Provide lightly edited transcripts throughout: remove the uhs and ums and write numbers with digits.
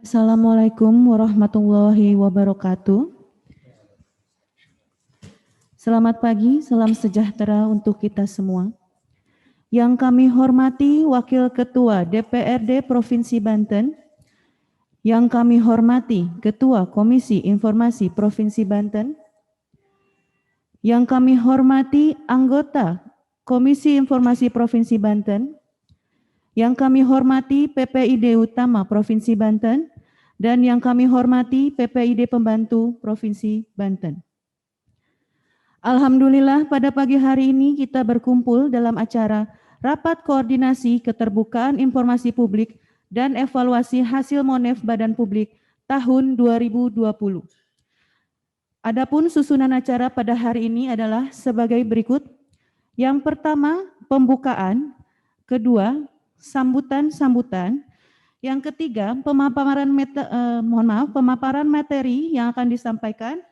Assalamualaikum warahmatullahi wabarakatuh. Selamat pagi, salam sejahtera untuk kita semua. Yang kami hormati Wakil Ketua DPRD Provinsi Banten, yang kami hormati Ketua Komisi Informasi Provinsi Banten, yang kami hormati anggota Komisi Informasi Provinsi Banten, yang kami hormati PPID Utama Provinsi Banten, dan yang kami hormati PPID Pembantu Provinsi Banten. Alhamdulillah pada pagi hari ini kita berkumpul dalam acara Rapat Koordinasi Keterbukaan Informasi Publik dan Evaluasi Hasil Monef Badan Publik tahun 2020. Adapun susunan acara pada hari ini adalah sebagai berikut. Yang pertama, pembukaan. Kedua, sambutan-sambutan. Yang ketiga, pemaparan materi yang akan disampaikan.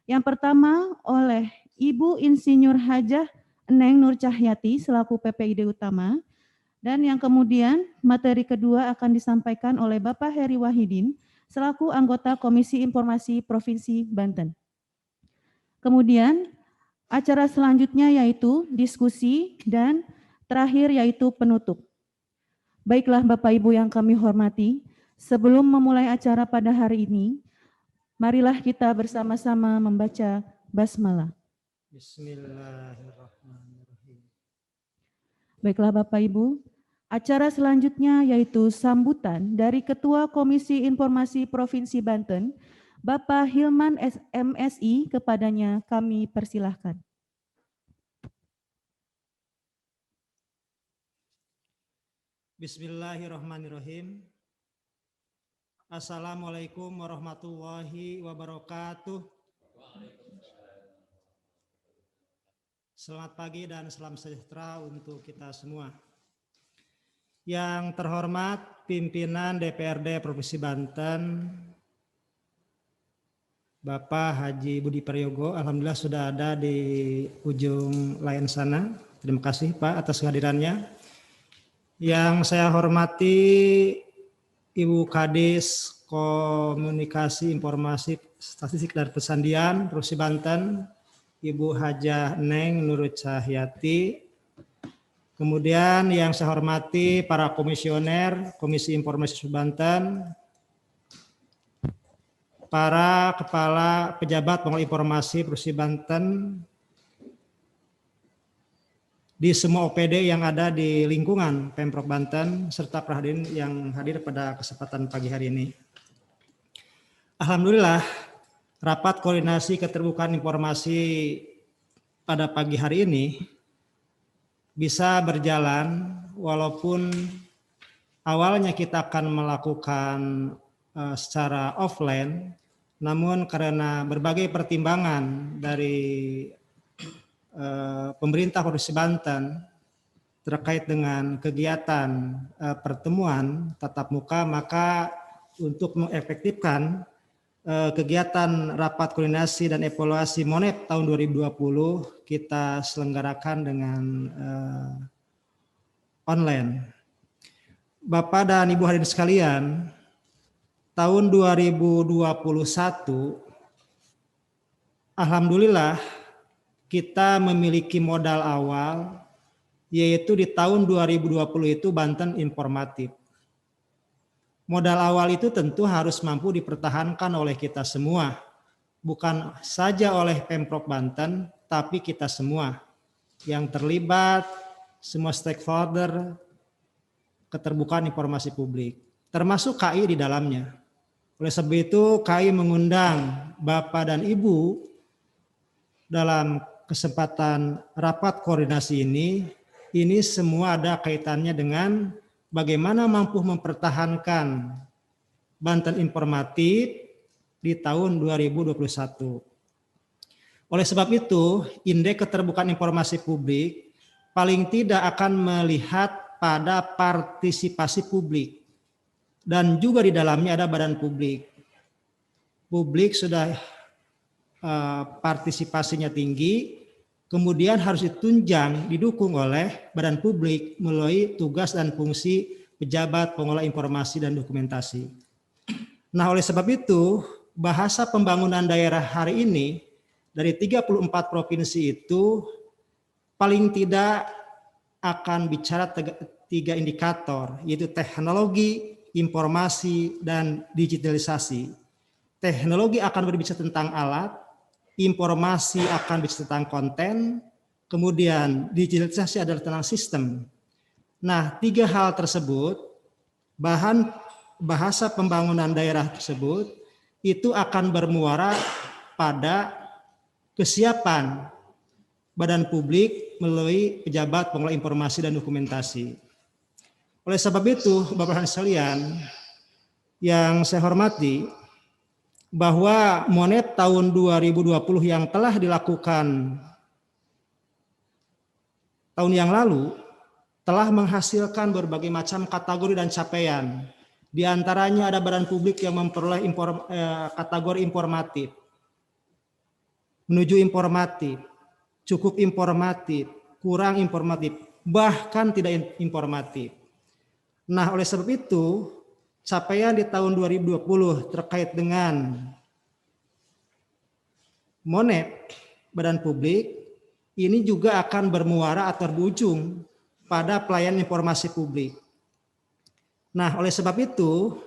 Yang pertama oleh Ibu Insinyur Hajah Neng Nur Cahyati selaku PPID Utama, dan yang kemudian materi kedua akan disampaikan oleh Bapak Heri Wahidin selaku anggota Komisi Informasi Provinsi Banten. Kemudian acara selanjutnya yaitu diskusi dan terakhir yaitu penutup. Baiklah Bapak Ibu yang kami hormati, sebelum memulai acara pada hari ini, marilah kita bersama-sama membaca basmalah. Bismillahirrahmanirrahim. Baiklah Bapak Ibu, acara selanjutnya yaitu sambutan dari Ketua Komisi Informasi Provinsi Banten, Bapak Hilman MSI, kepadanya kami persilahkan. Bismillahirrahmanirrahim. Assalamualaikum warahmatullahi wabarakatuh. Selamat pagi dan salam sejahtera untuk kita semua. Yang terhormat pimpinan DPRD Provinsi Banten, Bapak Haji Budi Prayogo, alhamdulillah sudah ada di ujung lain sana. Terima kasih Pak atas kehadirannya. Yang saya hormati Ibu Kadis Komunikasi Informasi Statistik dan Pesandian Provinsi Banten, Ibu Hajah Neng Nur Cahyati. Kemudian yang saya hormati para komisioner Komisi Informasi Banten, para kepala pejabat pengelola informasi Provinsi Banten, di semua OPD yang ada di lingkungan Pemprov Banten, serta para hadirin yang hadir pada kesempatan pagi hari ini. Alhamdulillah, rapat koordinasi keterbukaan informasi pada pagi hari ini bisa berjalan walaupun awalnya kita akan melakukan secara offline, namun karena berbagai pertimbangan dari pemerintah Provinsi Banten terkait dengan kegiatan pertemuan tatap muka, maka untuk mengefektifkan kegiatan rapat koordinasi dan evaluasi Monef tahun 2020 kita selenggarakan dengan online. Bapak dan Ibu hadirin sekalian, tahun 2021 alhamdulillah kita memiliki modal awal, yaitu di tahun 2020 itu Banten informatif. Modal awal itu tentu harus mampu dipertahankan oleh kita semua, bukan saja oleh Pemprov Banten, tapi kita semua yang terlibat, semua stakeholder keterbukaan informasi publik, termasuk KI di dalamnya. Oleh sebab itu, KI mengundang Bapak dan Ibu dalam kesempatan rapat koordinasi ini semua ada kaitannya dengan bagaimana mampu mempertahankan Banten informatif di tahun 2021. Oleh sebab itu, Indeks Keterbukaan Informasi Publik paling tidak akan melihat pada partisipasi publik dan juga di dalamnya ada badan publik. Publik sudah partisipasinya tinggi, kemudian harus ditunjang, didukung oleh badan publik melalui tugas dan fungsi pejabat pengelola informasi dan dokumentasi. Nah, oleh sebab itu, bahasa pembangunan daerah hari ini dari 34 provinsi itu paling tidak akan bicara tiga indikator, yaitu teknologi, informasi, dan digitalisasi. Teknologi akan berbicara tentang alat, informasi akan bicara tentang konten, kemudian digitalisasi adalah tentang sistem. Nah, tiga hal tersebut, bahasa pembangunan daerah tersebut, itu akan bermuara pada kesiapan badan publik melalui pejabat pengelola informasi dan dokumentasi. Oleh sebab itu, Bapak-Bapak sekalian, yang saya hormati, bahwa Monet tahun 2020 yang telah dilakukan tahun yang lalu telah menghasilkan berbagai macam kategori dan capaian. Di antaranya ada badan publik yang memperoleh kategori informatif, menuju informatif, cukup informatif, kurang informatif, bahkan tidak informatif. Nah, oleh sebab itu, capaian di tahun 2020 terkait dengan Monet, badan publik, ini juga akan bermuara atau berujung pada pelayanan informasi publik. Nah, oleh sebab itu,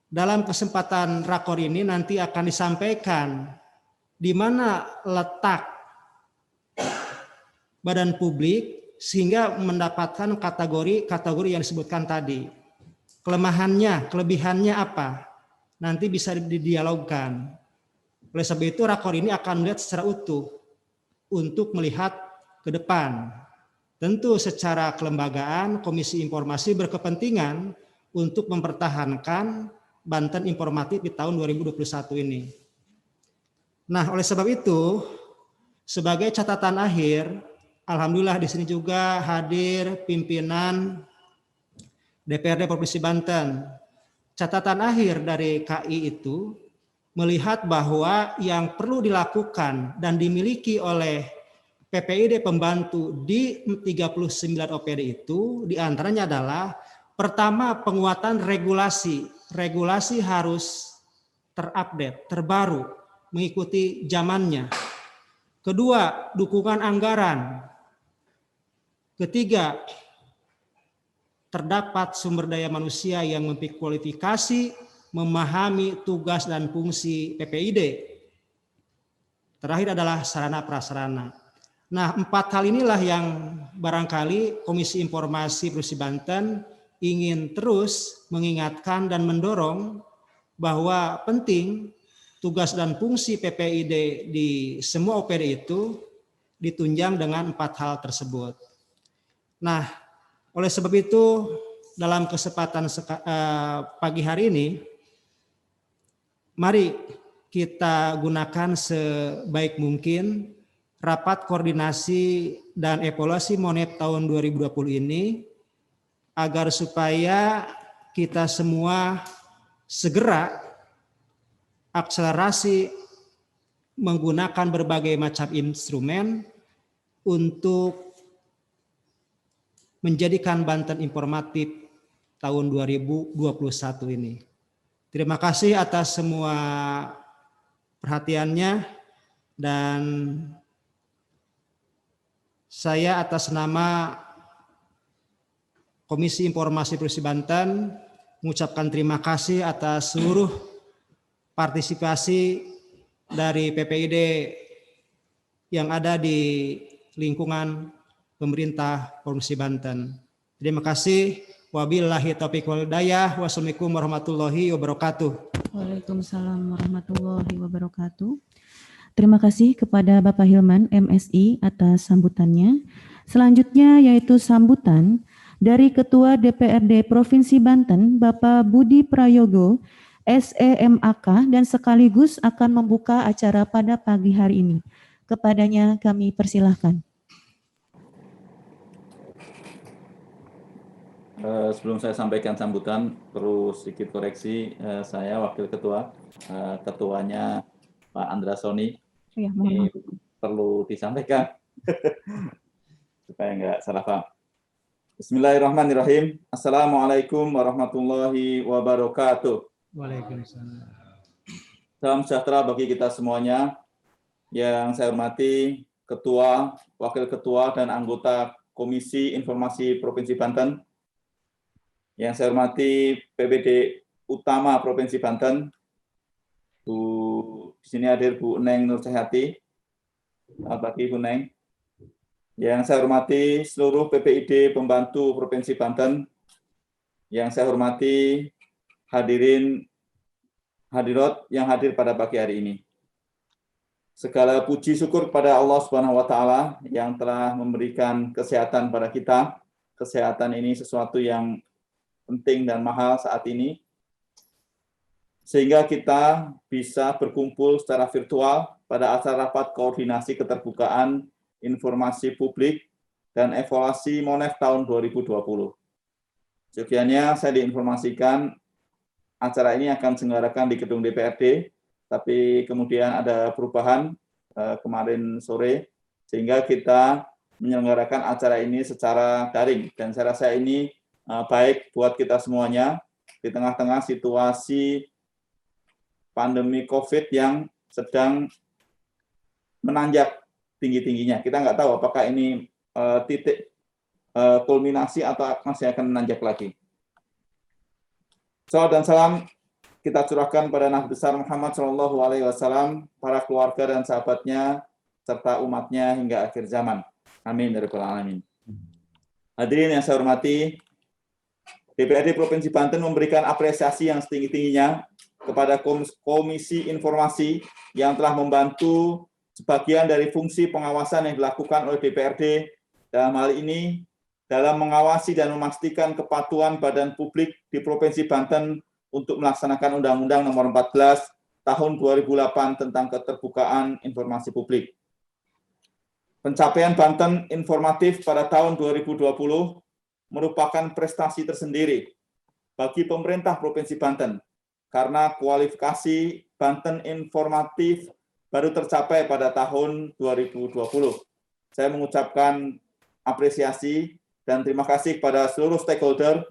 dalam kesempatan rakor ini nanti akan disampaikan di mana letak badan publik sehingga mendapatkan kategori yang disebutkan tadi. Kelemahannya, kelebihannya apa? Nanti bisa didialogkan. Oleh sebab itu, rakor ini akan melihat secara utuh untuk melihat ke depan. Tentu secara kelembagaan, Komisi Informasi berkepentingan untuk mempertahankan Banten informatif di tahun 2021 ini. Nah, oleh sebab itu, sebagai catatan akhir, alhamdulillah di sini juga hadir pimpinan DPRD Provinsi Banten. Catatan akhir dari KI itu melihat bahwa yang perlu dilakukan dan dimiliki oleh PPID pembantu di 39 OPD itu diantaranya adalah pertama penguatan regulasi. Regulasi harus terupdate, terbaru, mengikuti zamannya. Kedua, dukungan anggaran. Ketiga, terdapat sumber daya manusia yang memiliki kualifikasi, memahami tugas dan fungsi PPID. Terakhir adalah sarana prasarana. Nah, 4 hal inilah yang barangkali Komisi Informasi Provinsi Banten ingin terus mengingatkan dan mendorong bahwa penting tugas dan fungsi PPID di semua OPD itu ditunjang dengan 4 hal tersebut. Nah, oleh sebab itu dalam kesempatan pagi hari ini, mari kita gunakan sebaik mungkin rapat koordinasi dan evaluasi Monet tahun 2020 ini agar supaya kita semua segera akselerasi menggunakan berbagai macam instrumen untuk menjadikan Banten informatif tahun 2021 ini. Terima kasih atas semua perhatiannya dan saya atas nama Komisi Informasi Provinsi Banten mengucapkan terima kasih atas seluruh partisipasi dari PPID yang ada di lingkungan pemerintah Provinsi Banten. Terima kasih. Wabillahi taufiq wal hidayah. Wassalamualaikum warahmatullahi wabarakatuh. Waalaikumsalam warahmatullahi wabarakatuh. Terima kasih kepada Bapak Hilman MSI atas sambutannya. Selanjutnya yaitu sambutan dari Ketua DPRD Provinsi Banten, Bapak Budi Prayogo, SEMAK, dan sekaligus akan membuka acara pada pagi hari ini. Kepadanya kami persilahkan. Sebelum saya sampaikan sambutan, perlu sedikit koreksi. Saya Wakil Ketua, Ketuanya Pak Andra Soni. Ya, ini perlu disampaikan supaya nggak salah paham. Bismillahirrahmanirrahim. Assalamualaikum warahmatullahi wabarakatuh. Waalaikumsalam. Salam sejahtera bagi kita semuanya. Yang saya hormati Ketua, Wakil Ketua, dan anggota Komisi Informasi Provinsi Banten. Yang saya hormati PPD Utama Provinsi Banten, di sini hadir Bu Neng Nur Cahyati. Selamat pagi Bu Neng. Yang saya hormati seluruh PPID Pembantu Provinsi Banten. Yang saya hormati hadirat yang hadir pada pagi hari ini. Segala puji syukur kepada Allah Subhanahu wa taala yang telah memberikan kesehatan pada kita. Kesehatan ini sesuatu yang penting dan mahal saat ini. Sehingga kita bisa berkumpul secara virtual pada acara rapat koordinasi keterbukaan informasi publik dan evaluasi MONEF tahun 2020. Sekiannya saya diinformasikan acara ini akan diselenggarakan di gedung DPRD, tapi kemudian ada perubahan kemarin sore, sehingga kita menyelenggarakan acara ini secara daring. Dan saya rasa ini baik buat kita semuanya di tengah-tengah situasi pandemi COVID yang sedang menanjak tinggi-tingginya. Kita nggak tahu apakah ini titik kulminasi atau masih akan menanjak lagi. Salawat dan salam kita curahkan pada Nabi besar Muhammad SAW, para keluarga dan sahabatnya, serta umatnya hingga akhir zaman. Amin ya rabbal alamin. Hadirin yang saya hormati, DPRD Provinsi Banten memberikan apresiasi yang setinggi-tingginya kepada Komisi Informasi yang telah membantu sebagian dari fungsi pengawasan yang dilakukan oleh DPRD dalam hal ini dalam mengawasi dan memastikan kepatuhan badan publik di Provinsi Banten untuk melaksanakan Undang-Undang Nomor 14 Tahun 2008 tentang Keterbukaan Informasi Publik. Pencapaian Banten informatif pada tahun 2020 merupakan prestasi tersendiri bagi pemerintah Provinsi Banten karena kualifikasi Banten informatif baru tercapai pada tahun 2020. Saya mengucapkan apresiasi dan terima kasih kepada seluruh stakeholder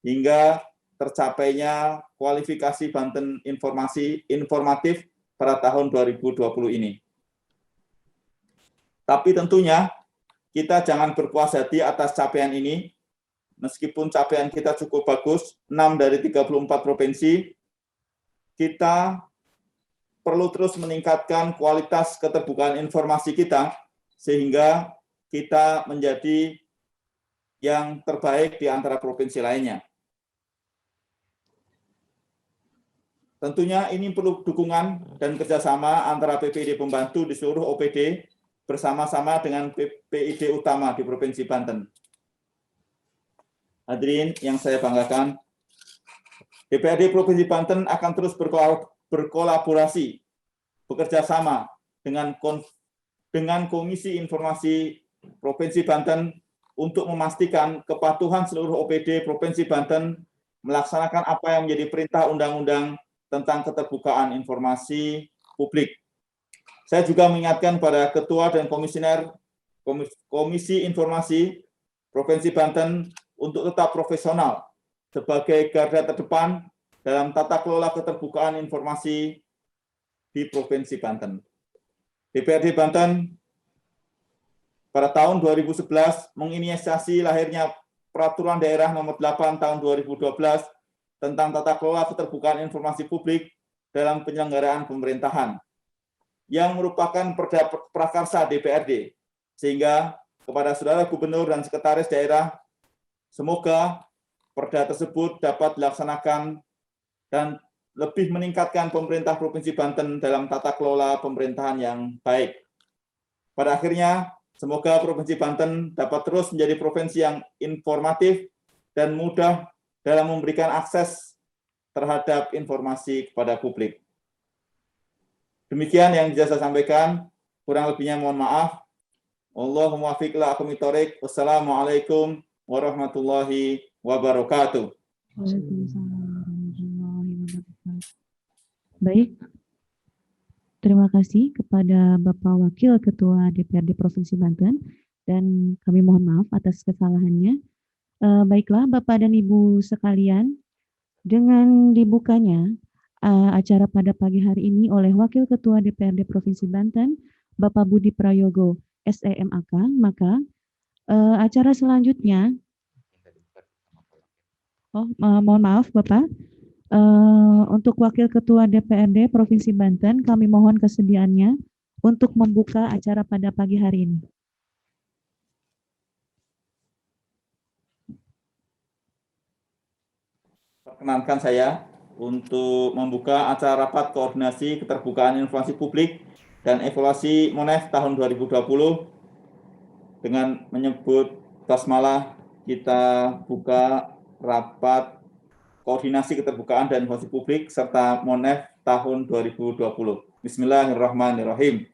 hingga tercapainya kualifikasi Banten informatif pada tahun 2020 ini. Tapi tentunya kita jangan berpuas hati atas capaian ini. Meskipun capaian kita cukup bagus, 6 dari 34 provinsi, kita perlu terus meningkatkan kualitas keterbukaan informasi kita sehingga kita menjadi yang terbaik di antara provinsi lainnya. Tentunya ini perlu dukungan dan kerjasama antara PPID Pembantu di seluruh OPD bersama-sama dengan PPID Utama di Provinsi Banten. Hadirin yang saya banggakan, DPRD Provinsi Banten akan terus berkolaborasi, bekerja sama dengan Komisi Informasi Provinsi Banten untuk memastikan kepatuhan seluruh OPD Provinsi Banten melaksanakan apa yang menjadi perintah undang-undang tentang keterbukaan informasi publik. Saya juga mengingatkan pada Ketua dan Komisioner Komisi Informasi Provinsi Banten untuk tetap profesional sebagai garda terdepan dalam tata kelola keterbukaan informasi di Provinsi Banten. DPRD Banten pada tahun 2011 menginisiasi lahirnya Peraturan Daerah Nomor 8 Tahun 2012 tentang tata kelola keterbukaan informasi publik dalam penyelenggaraan pemerintahan, yang merupakan perda prakarsa DPRD, sehingga kepada Saudara Gubernur dan Sekretaris Daerah, semoga perda tersebut dapat dilaksanakan dan lebih meningkatkan pemerintah Provinsi Banten dalam tata kelola pemerintahan yang baik. Pada akhirnya, semoga Provinsi Banten dapat terus menjadi provinsi yang informatif dan mudah dalam memberikan akses terhadap informasi kepada publik. Demikian yang bisa saya sampaikan, kurang lebihnya mohon maaf. Allahumma muwaffiq ila aqwamit thoriq. Wassalamualaikum warahmatullahi wabarakatuh. Baik, terima kasih kepada Bapak Wakil Ketua DPRD Provinsi Banten dan kami mohon maaf atas kesalahannya. Baiklah Bapak dan Ibu sekalian, dengan dibukanya acara pada pagi hari ini oleh Wakil Ketua DPRD Provinsi Banten, Bapak Budi Prayogo, SEMAK, maka acara selanjutnya, mohon maaf Bapak, untuk Wakil Ketua DPRD Provinsi Banten, kami mohon kesediaannya untuk membuka acara pada pagi hari ini. Perkenankan saya untuk membuka acara rapat koordinasi keterbukaan informasi publik dan evaluasi MONEF tahun 2020 dengan menyebut basmalah. Kita buka rapat koordinasi keterbukaan dan informasi publik serta MONEF tahun 2020. Bismillahirrahmanirrahim.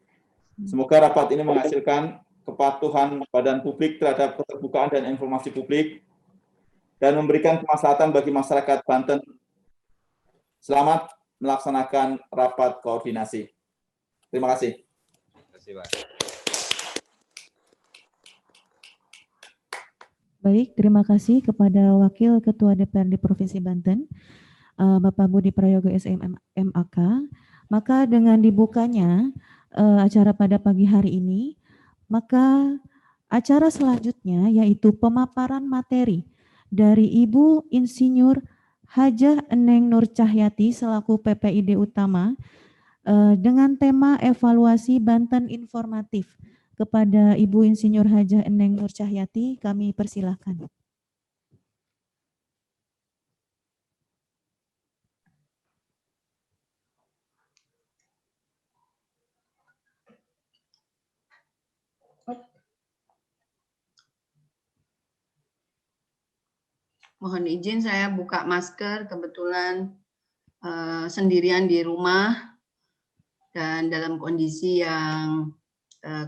Semoga rapat ini menghasilkan kepatuhan badan publik terhadap keterbukaan dan informasi publik dan memberikan kemaslahatan bagi masyarakat Banten. Selamat melaksanakan rapat koordinasi. Terima kasih. Terima kasih, Pak. Baik, terima kasih kepada Wakil Ketua DPRD Provinsi Banten, Bapak Budi Prayogo SEMAK. Maka dengan dibukanya acara pada pagi hari ini, maka acara selanjutnya yaitu pemaparan materi dari Ibu Insinyur Hajah Eneng Nur Cahyati selaku PPID Utama dengan tema evaluasi Banten informatif. Kepada Ibu Insinyur Hajah Eneng Nur Cahyati, kami persilahkan. Mohon izin saya buka masker, kebetulan sendirian di rumah dan dalam kondisi yang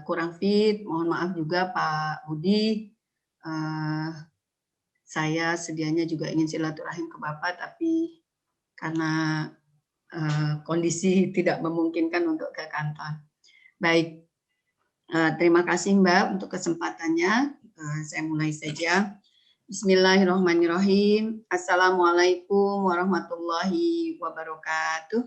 kurang fit. Mohon maaf juga Pak Budi, saya sedianya juga ingin silaturahim ke Bapak, tapi karena kondisi tidak memungkinkan untuk ke kantor. Baik, terima kasih Mbak untuk kesempatannya. Saya mulai saja. Bismillahirrahmanirrahim. Assalamualaikum warahmatullahi wabarakatuh.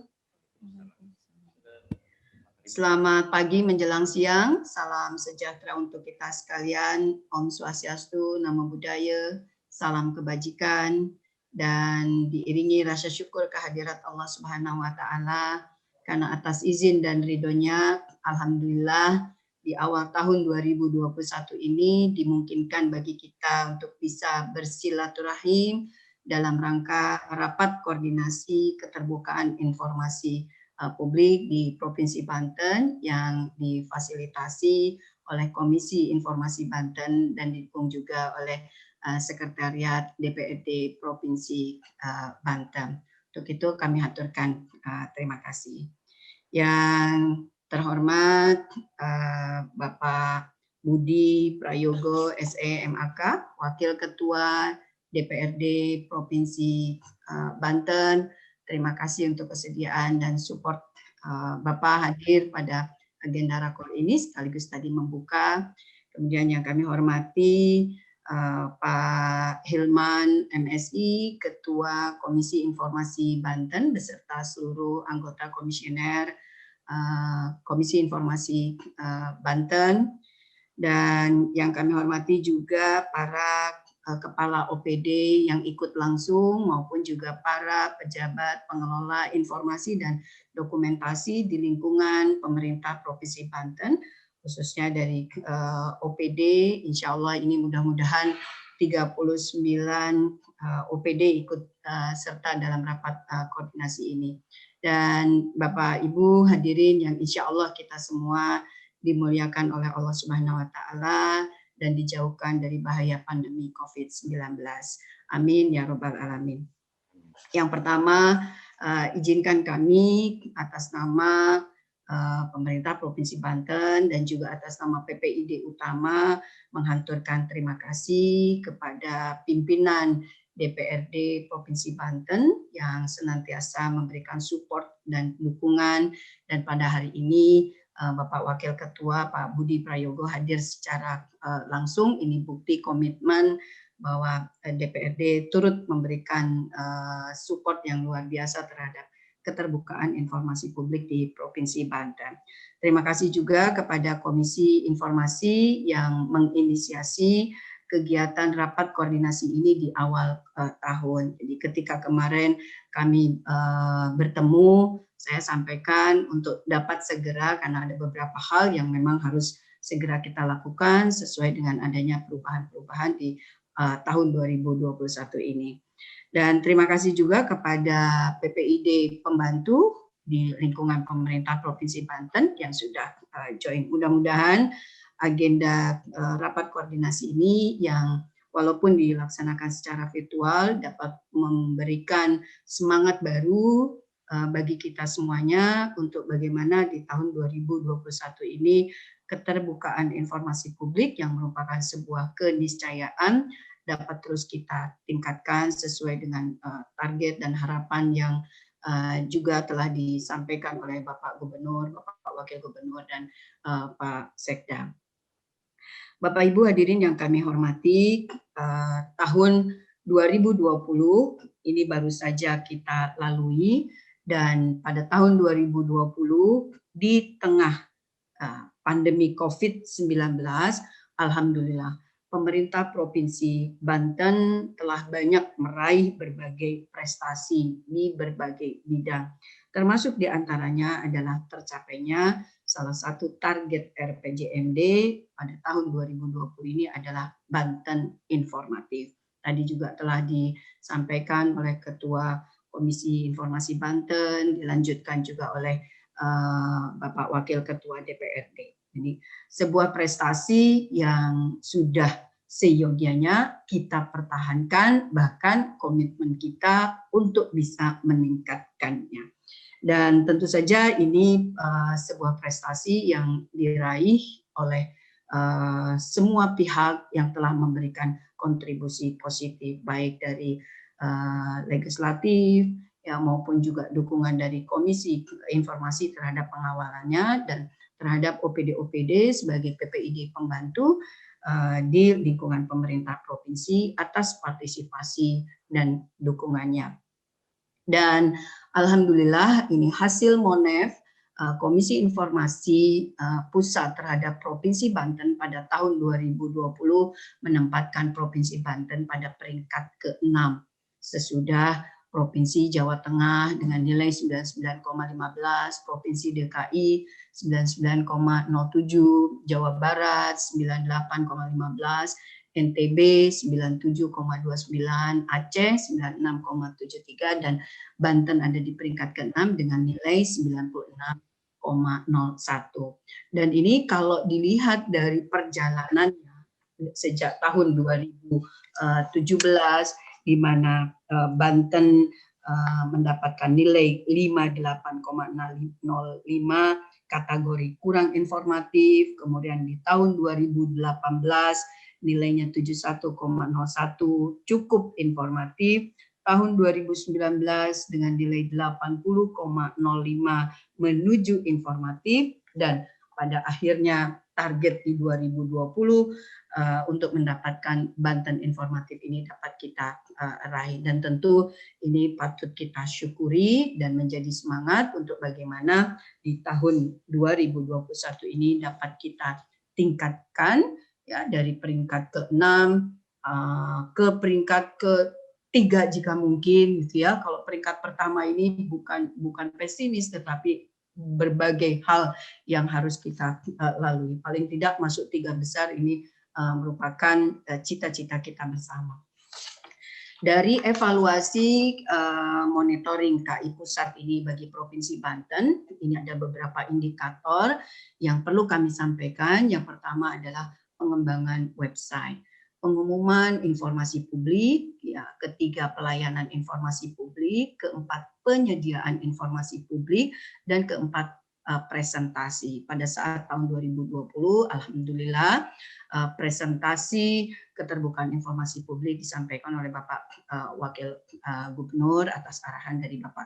Selamat pagi menjelang siang. Salam sejahtera untuk kita sekalian. Om Swastiastu, Namo Buddhaya, salam kebajikan, dan diiringi rasa syukur kehadirat Allah Subhanahu wa Ta'ala karena atas izin dan ridhonya, alhamdulillah di awal tahun 2021 ini dimungkinkan bagi kita untuk bisa bersilaturahim dalam rangka rapat koordinasi keterbukaan informasi publik di Provinsi Banten yang difasilitasi oleh Komisi Informasi Banten dan didukung juga oleh Sekretariat DPRD Provinsi Banten. Untuk itu kami haturkan terima kasih. Yang terhormat Bapak Budi Prayogo SEMAK, Wakil Ketua DPRD Provinsi Banten, terima kasih untuk kesediaan dan support Bapak hadir pada agenda rakor ini sekaligus tadi membuka. Kemudian yang kami hormati Pak Hilman MSI, Ketua Komisi Informasi Banten beserta seluruh anggota komisioner Komisi Informasi Banten, dan yang kami hormati juga para kepala OPD yang ikut langsung maupun juga para pejabat pengelola informasi dan dokumentasi di lingkungan pemerintah Provinsi Banten, khususnya dari OPD. Insya Allah ini mudah-mudahan 39 OPD ikut serta dalam rapat koordinasi ini. Dan Bapak Ibu hadirin yang insya Allah kita semua dimuliakan oleh Allah Subhanahu wa Ta'ala dan dijauhkan dari bahaya pandemi COVID-19. Amin ya Rabbal Alamin. Yang pertama, izinkan kami atas nama pemerintah Provinsi Banten dan juga atas nama PPID Utama menghanturkan terima kasih kepada pimpinan DPRD Provinsi Banten yang senantiasa memberikan support dan dukungan, dan pada hari ini Bapak Wakil Ketua Pak Budi Prayogo hadir secara langsung. Ini bukti komitmen bahwa DPRD turut memberikan support yang luar biasa terhadap keterbukaan informasi publik di Provinsi Banten. Terima kasih juga kepada Komisi Informasi yang menginisiasi kegiatan rapat koordinasi ini di awal tahun. Jadi ketika kemarin kami bertemu, saya sampaikan untuk dapat segera, karena ada beberapa hal yang memang harus segera kita lakukan sesuai dengan adanya perubahan-perubahan di tahun 2021 ini. Dan terima kasih juga kepada PPID pembantu di lingkungan pemerintah Provinsi Banten yang sudah join. Mudah-mudahan agenda rapat koordinasi ini yang walaupun dilaksanakan secara virtual dapat memberikan semangat baru bagi kita semuanya untuk bagaimana di tahun 2021 ini keterbukaan informasi publik yang merupakan sebuah keniscayaan dapat terus kita tingkatkan sesuai dengan target dan harapan yang juga telah disampaikan oleh Bapak Gubernur, Bapak Wakil Gubernur, dan Pak Sekda. Bapak Ibu hadirin yang kami hormati, tahun 2020 ini baru saja kita lalui, dan pada tahun 2020 di tengah pandemi COVID-19, alhamdulillah pemerintah Provinsi Banten telah banyak meraih berbagai prestasi di berbagai bidang. Termasuk diantaranya adalah tercapainya salah satu target RPJMD pada tahun 2020 ini adalah Banten Informatif. Tadi juga telah disampaikan oleh Ketua Komisi Informasi Banten, dilanjutkan juga oleh Bapak Wakil Ketua DPRD. Jadi sebuah prestasi yang sudah seyogianya kita pertahankan, bahkan komitmen kita untuk bisa meningkatkannya. Dan tentu saja ini sebuah prestasi yang diraih oleh semua pihak yang telah memberikan kontribusi positif, baik dari legislatif ya maupun juga dukungan dari Komisi Informasi terhadap pengawalannya dan terhadap OPD-OPD sebagai PPID pembantu di lingkungan pemerintah provinsi atas partisipasi dan dukungannya. Dan alhamdulillah ini hasil Monef Komisi Informasi Pusat terhadap Provinsi Banten pada tahun 2020 menempatkan Provinsi Banten pada peringkat ke-6 sesudah Provinsi Jawa Tengah dengan nilai 99,15, Provinsi DKI 99,07, Jawa Barat 98,15, NTB 97,29, Aceh 96,73, dan Banten ada di peringkat ke-6 dengan nilai 96,01. Dan ini kalau dilihat dari perjalanannya sejak tahun 2017, di mana Banten mendapatkan nilai 58,05 kategori kurang informatif, kemudian di tahun 2018 nilainya 71,01 cukup informatif, tahun 2019 dengan nilai 80,05 menuju informatif, dan pada akhirnya target di 2020 untuk mendapatkan Banten Informatif ini dapat kita raih. Dan tentu ini patut kita syukuri dan menjadi semangat untuk bagaimana di tahun 2021 ini dapat kita tingkatkan ya dari peringkat ke-6 ke peringkat ke-3 jika mungkin gitu ya. Kalau peringkat pertama ini bukan pesimis, tetapi berbagai hal yang harus kita lalui. Paling tidak masuk 3 besar ini merupakan cita-cita kita bersama. Dari evaluasi monitoring KI Pusat ini bagi Provinsi Banten, ini ada beberapa indikator yang perlu kami sampaikan. Yang pertama adalah pengembangan website, pengumuman informasi publik, ya, ketiga pelayanan informasi publik, keempat penyediaan informasi publik, dan keempat presentasi. Pada saat tahun 2020, alhamdulillah presentasi keterbukaan informasi publik disampaikan oleh Bapak Wakil Gubernur atas arahan dari Bapak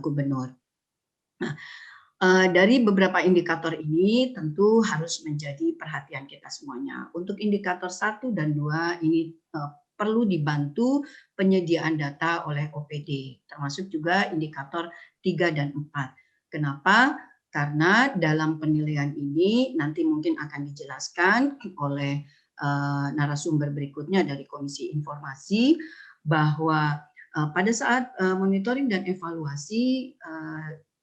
Gubernur. Nah, dari beberapa indikator ini tentu harus menjadi perhatian kita semuanya. Untuk indikator 1 dan 2 ini perlu dibantu penyediaan data oleh OPD, termasuk juga indikator 3 dan 4. Kenapa? Karena dalam penilaian ini nanti mungkin akan dijelaskan oleh narasumber berikutnya dari Komisi Informasi bahwa pada saat monitoring dan evaluasi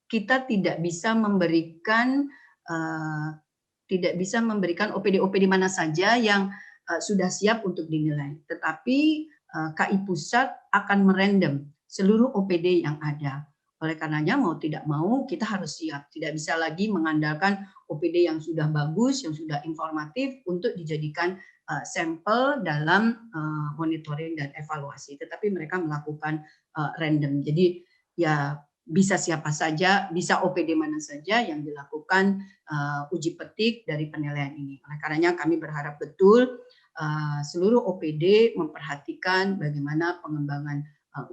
kita tidak bisa memberikan OPD-OPD mana saja yang sudah siap untuk dinilai, tetapi KI Pusat akan merandom seluruh OPD yang ada. Oleh karenanya mau tidak mau kita harus siap, tidak bisa lagi mengandalkan OPD yang sudah bagus, yang sudah informatif untuk dijadikan sampel dalam monitoring dan evaluasi, tetapi mereka melakukan random. Jadi ya bisa siapa saja, bisa OPD mana saja yang dilakukan uji petik dari penilaian ini. Oleh karenanya kami berharap betul seluruh OPD memperhatikan bagaimana pengembangan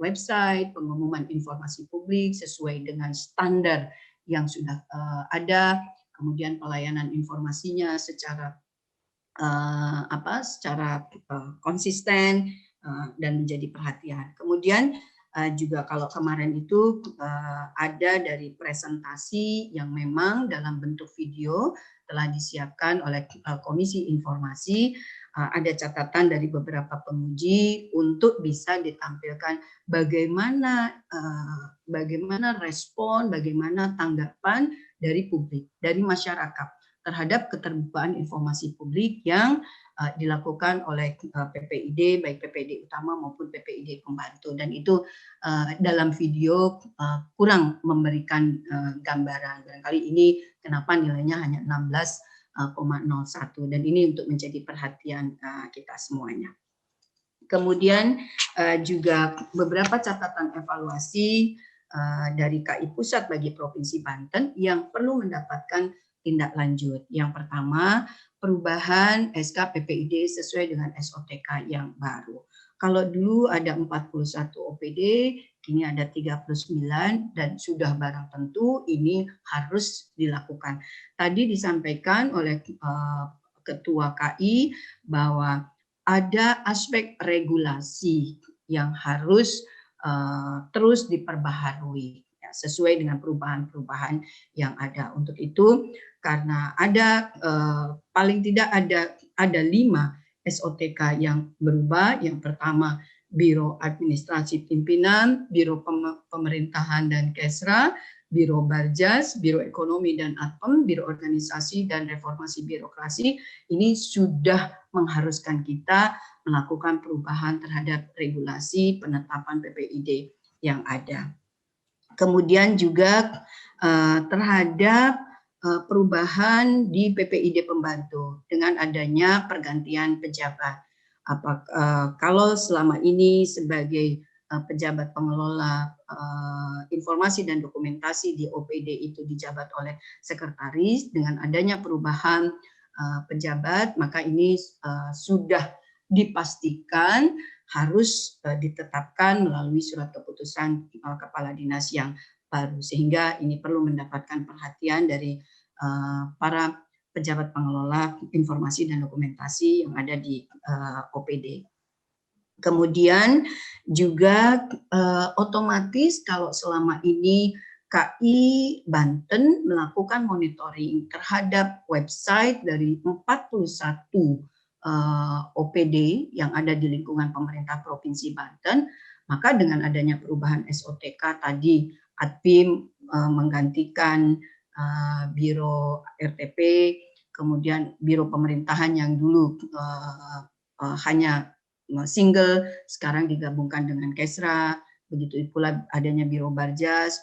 website, pengumuman informasi publik sesuai dengan standar yang sudah ada, kemudian pelayanan informasinya secara konsisten dan menjadi perhatian. Kemudian juga kalau kemarin itu ada dari presentasi yang memang dalam bentuk video telah disiapkan oleh Komisi Informasi, ada catatan dari beberapa penguji untuk bisa ditampilkan bagaimana respon, bagaimana tanggapan dari publik, dari masyarakat terhadap keterbukaan informasi publik yang dilakukan oleh PPID, baik PPID utama maupun PPID pembantu, dan itu dalam video kurang memberikan gambaran. Barangkali ini kenapa nilainya hanya 16,01, dan ini untuk menjadi perhatian kita semuanya. Kemudian juga beberapa catatan evaluasi dari KI Pusat bagi Provinsi Banten yang perlu mendapatkan tindak lanjut. Yang pertama, perubahan SK PPID sesuai dengan SOTK yang baru. Kalau dulu ada 41 OPD, kini ada 39 dan sudah barang tentu ini harus dilakukan. Tadi disampaikan oleh Ketua KI bahwa ada aspek regulasi yang harus terus diperbaharui ya, sesuai dengan perubahan-perubahan yang ada. Untuk itu, karena ada paling tidak ada 5 SOTK yang berubah. Yang pertama, Biro Administrasi Pimpinan, Biro Pemerintahan dan Kesra, Biro Barjas, Biro Ekonomi dan Adpem, Biro Organisasi dan Reformasi Birokrasi. Ini sudah mengharuskan kita melakukan perubahan terhadap regulasi penetapan PPID yang ada. Kemudian juga terhadap perubahan di PPID pembantu dengan adanya pergantian pejabat. Kalau selama ini sebagai pejabat pengelola informasi dan dokumentasi di OPD itu dijabat oleh sekretaris, dengan adanya perubahan pejabat, maka ini sudah dipastikan harus ditetapkan melalui surat keputusan kepala dinas yang baru, sehingga ini perlu mendapatkan perhatian dari para pejabat pengelola informasi dan dokumentasi yang ada di OPD. Kemudian juga otomatis kalau selama ini KI Banten melakukan monitoring terhadap website dari 41 OPD yang ada di lingkungan pemerintah Provinsi Banten, maka dengan adanya perubahan SOTK tadi, Adpim menggantikan Biro RTP, kemudian Biro Pemerintahan yang dulu hanya single, sekarang digabungkan dengan Kesra, begitu pula adanya Biro Barjas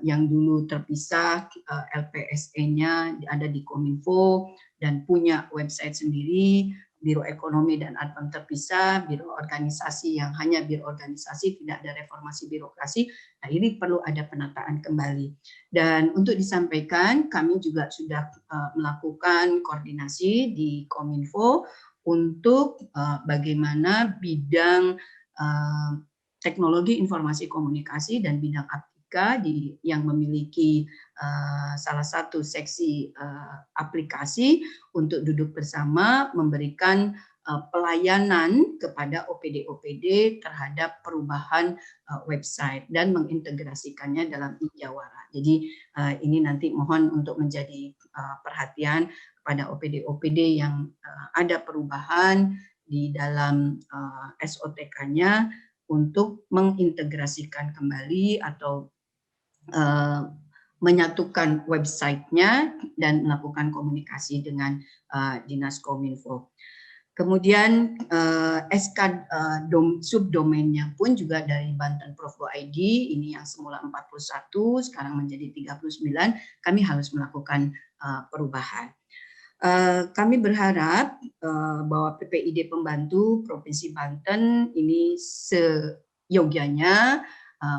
yang dulu terpisah, LPSE-nya ada di Kominfo dan punya website sendiri, Biro Ekonomi dan Adpem terpisah, Biro Organisasi yang hanya Biro Organisasi, tidak ada reformasi birokrasi. Nah, ini perlu ada penataan kembali. Dan untuk disampaikan, kami juga sudah melakukan koordinasi di Kominfo untuk bagaimana bidang teknologi informasi komunikasi dan bidang aplikasi yang memiliki salah satu seksi aplikasi untuk duduk bersama memberikan pelayanan kepada OPD-OPD terhadap perubahan website dan mengintegrasikannya dalam e-Jawara. Jadi ini nanti mohon untuk menjadi perhatian kepada OPD-OPD yang ada perubahan di dalam SOTK-nya untuk mengintegrasikan kembali atau menyatukan websitenya dan melakukan komunikasi dengan Dinas Kominfo. Kemudian SK subdomainnya pun juga dari bantenprof.id, ini yang semula 41 sekarang menjadi 39, kami harus melakukan perubahan. Kami berharap bahwa PPID Pembantu Provinsi Banten ini seyogyanya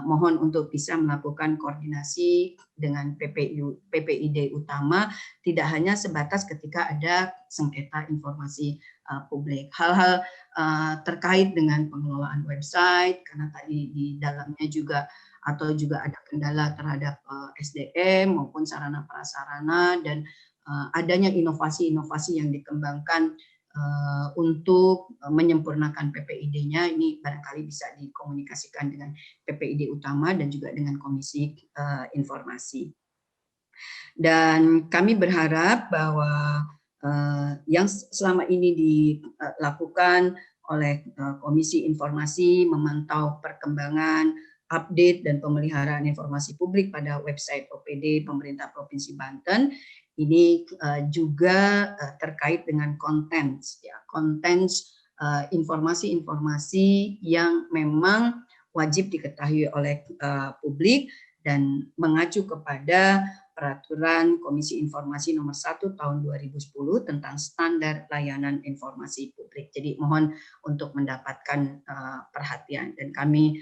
mohon untuk bisa melakukan koordinasi dengan PPID utama, tidak hanya sebatas ketika ada sengketa informasi publik. Hal-hal terkait dengan pengelolaan website, karena tadi di dalamnya juga ada kendala terhadap SDM maupun sarana prasarana, dan adanya inovasi-inovasi yang dikembangkan untuk menyempurnakan PPID-nya, ini barangkali bisa dikomunikasikan dengan PPID utama dan juga dengan Komisi Informasi. Dan kami berharap bahwa yang selama ini dilakukan oleh Komisi Informasi memantau perkembangan, update dan pemeliharaan informasi publik pada website OPD Pemerintah Provinsi Banten, ini juga terkait dengan konten informasi-informasi yang memang wajib diketahui oleh publik dan mengacu kepada Peraturan Komisi Informasi Nomor 1 Tahun 2010 tentang Standar Layanan Informasi Publik. Jadi mohon untuk mendapatkan perhatian, dan kami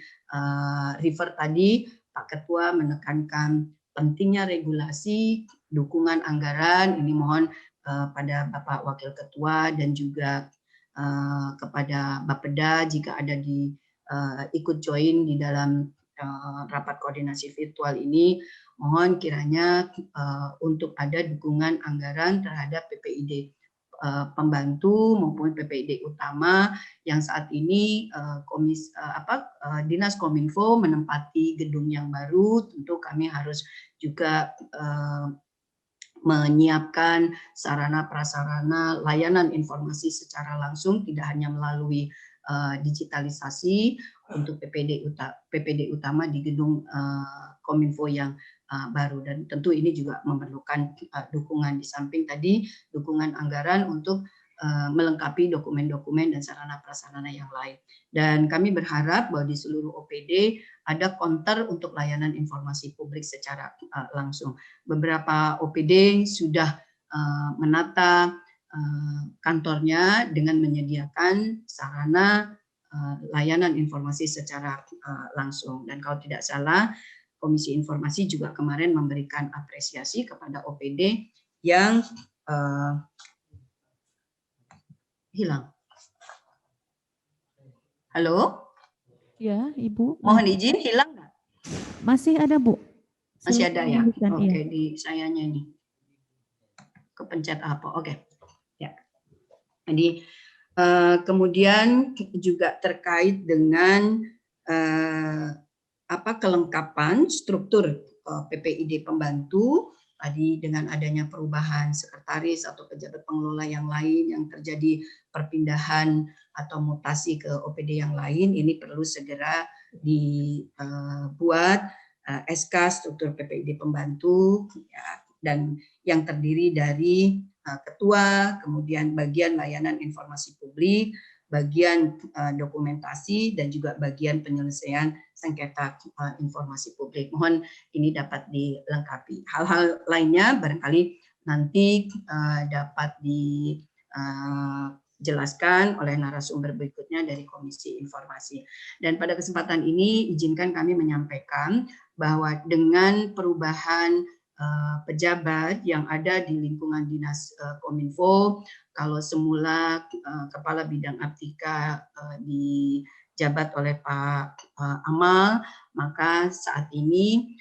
refer tadi Pak Ketua menekankan pentingnya regulasi, dukungan anggaran, ini mohon pada Bapak Wakil Ketua dan juga kepada Bapeda jika ada ikut join di dalam rapat koordinasi virtual ini, mohon kiranya untuk ada dukungan anggaran terhadap PPID Pembantu maupun PPID utama yang saat ini Dinas Kominfo menempati gedung yang baru. Tentu kami harus juga menyiapkan sarana prasarana layanan informasi secara langsung, tidak hanya melalui digitalisasi untuk PPD utama di gedung Kominfo yang baru, dan tentu ini juga memerlukan dukungan di samping tadi dukungan anggaran untuk melengkapi dokumen-dokumen dan sarana prasarana yang lain. Dan kami berharap bahwa di seluruh OPD ada counter untuk layanan informasi publik secara langsung. Beberapa OPD sudah menata kantornya dengan menyediakan sarana layanan informasi secara langsung. Dan kalau tidak salah, Komisi Informasi juga kemarin memberikan apresiasi kepada OPD yang hilang. Halo? Ya, Ibu. Mohon izin, hilang nggak? Masih ada, Bu. Masih ada ya? Silakan, Oke, iya. di sayanya ini. Kepencet apa? Oke. Ya. Jadi kemudian juga terkait dengan kelengkapan struktur PPID Pembantu tadi dengan adanya perubahan sekretaris atau pejabat pengelola yang lain yang terjadi perpindahan atau mutasi ke OPD yang lain, ini perlu segera dibuat SK struktur PPID Pembantu ya, dan yang terdiri dari ketua, kemudian bagian layanan informasi publik, bagian dokumentasi, dan juga bagian penyelesaian sengketa informasi publik. Mohon ini dapat dilengkapi. Hal-hal lainnya barangkali nanti dapat dijelaskan oleh narasumber berikutnya dari Komisi Informasi. Dan pada kesempatan ini izinkan kami menyampaikan bahwa dengan perubahan pejabat yang ada di lingkungan Dinas Kominfo, kalau semula Kepala Bidang Aptika dijabat oleh Pak Amal, maka saat ini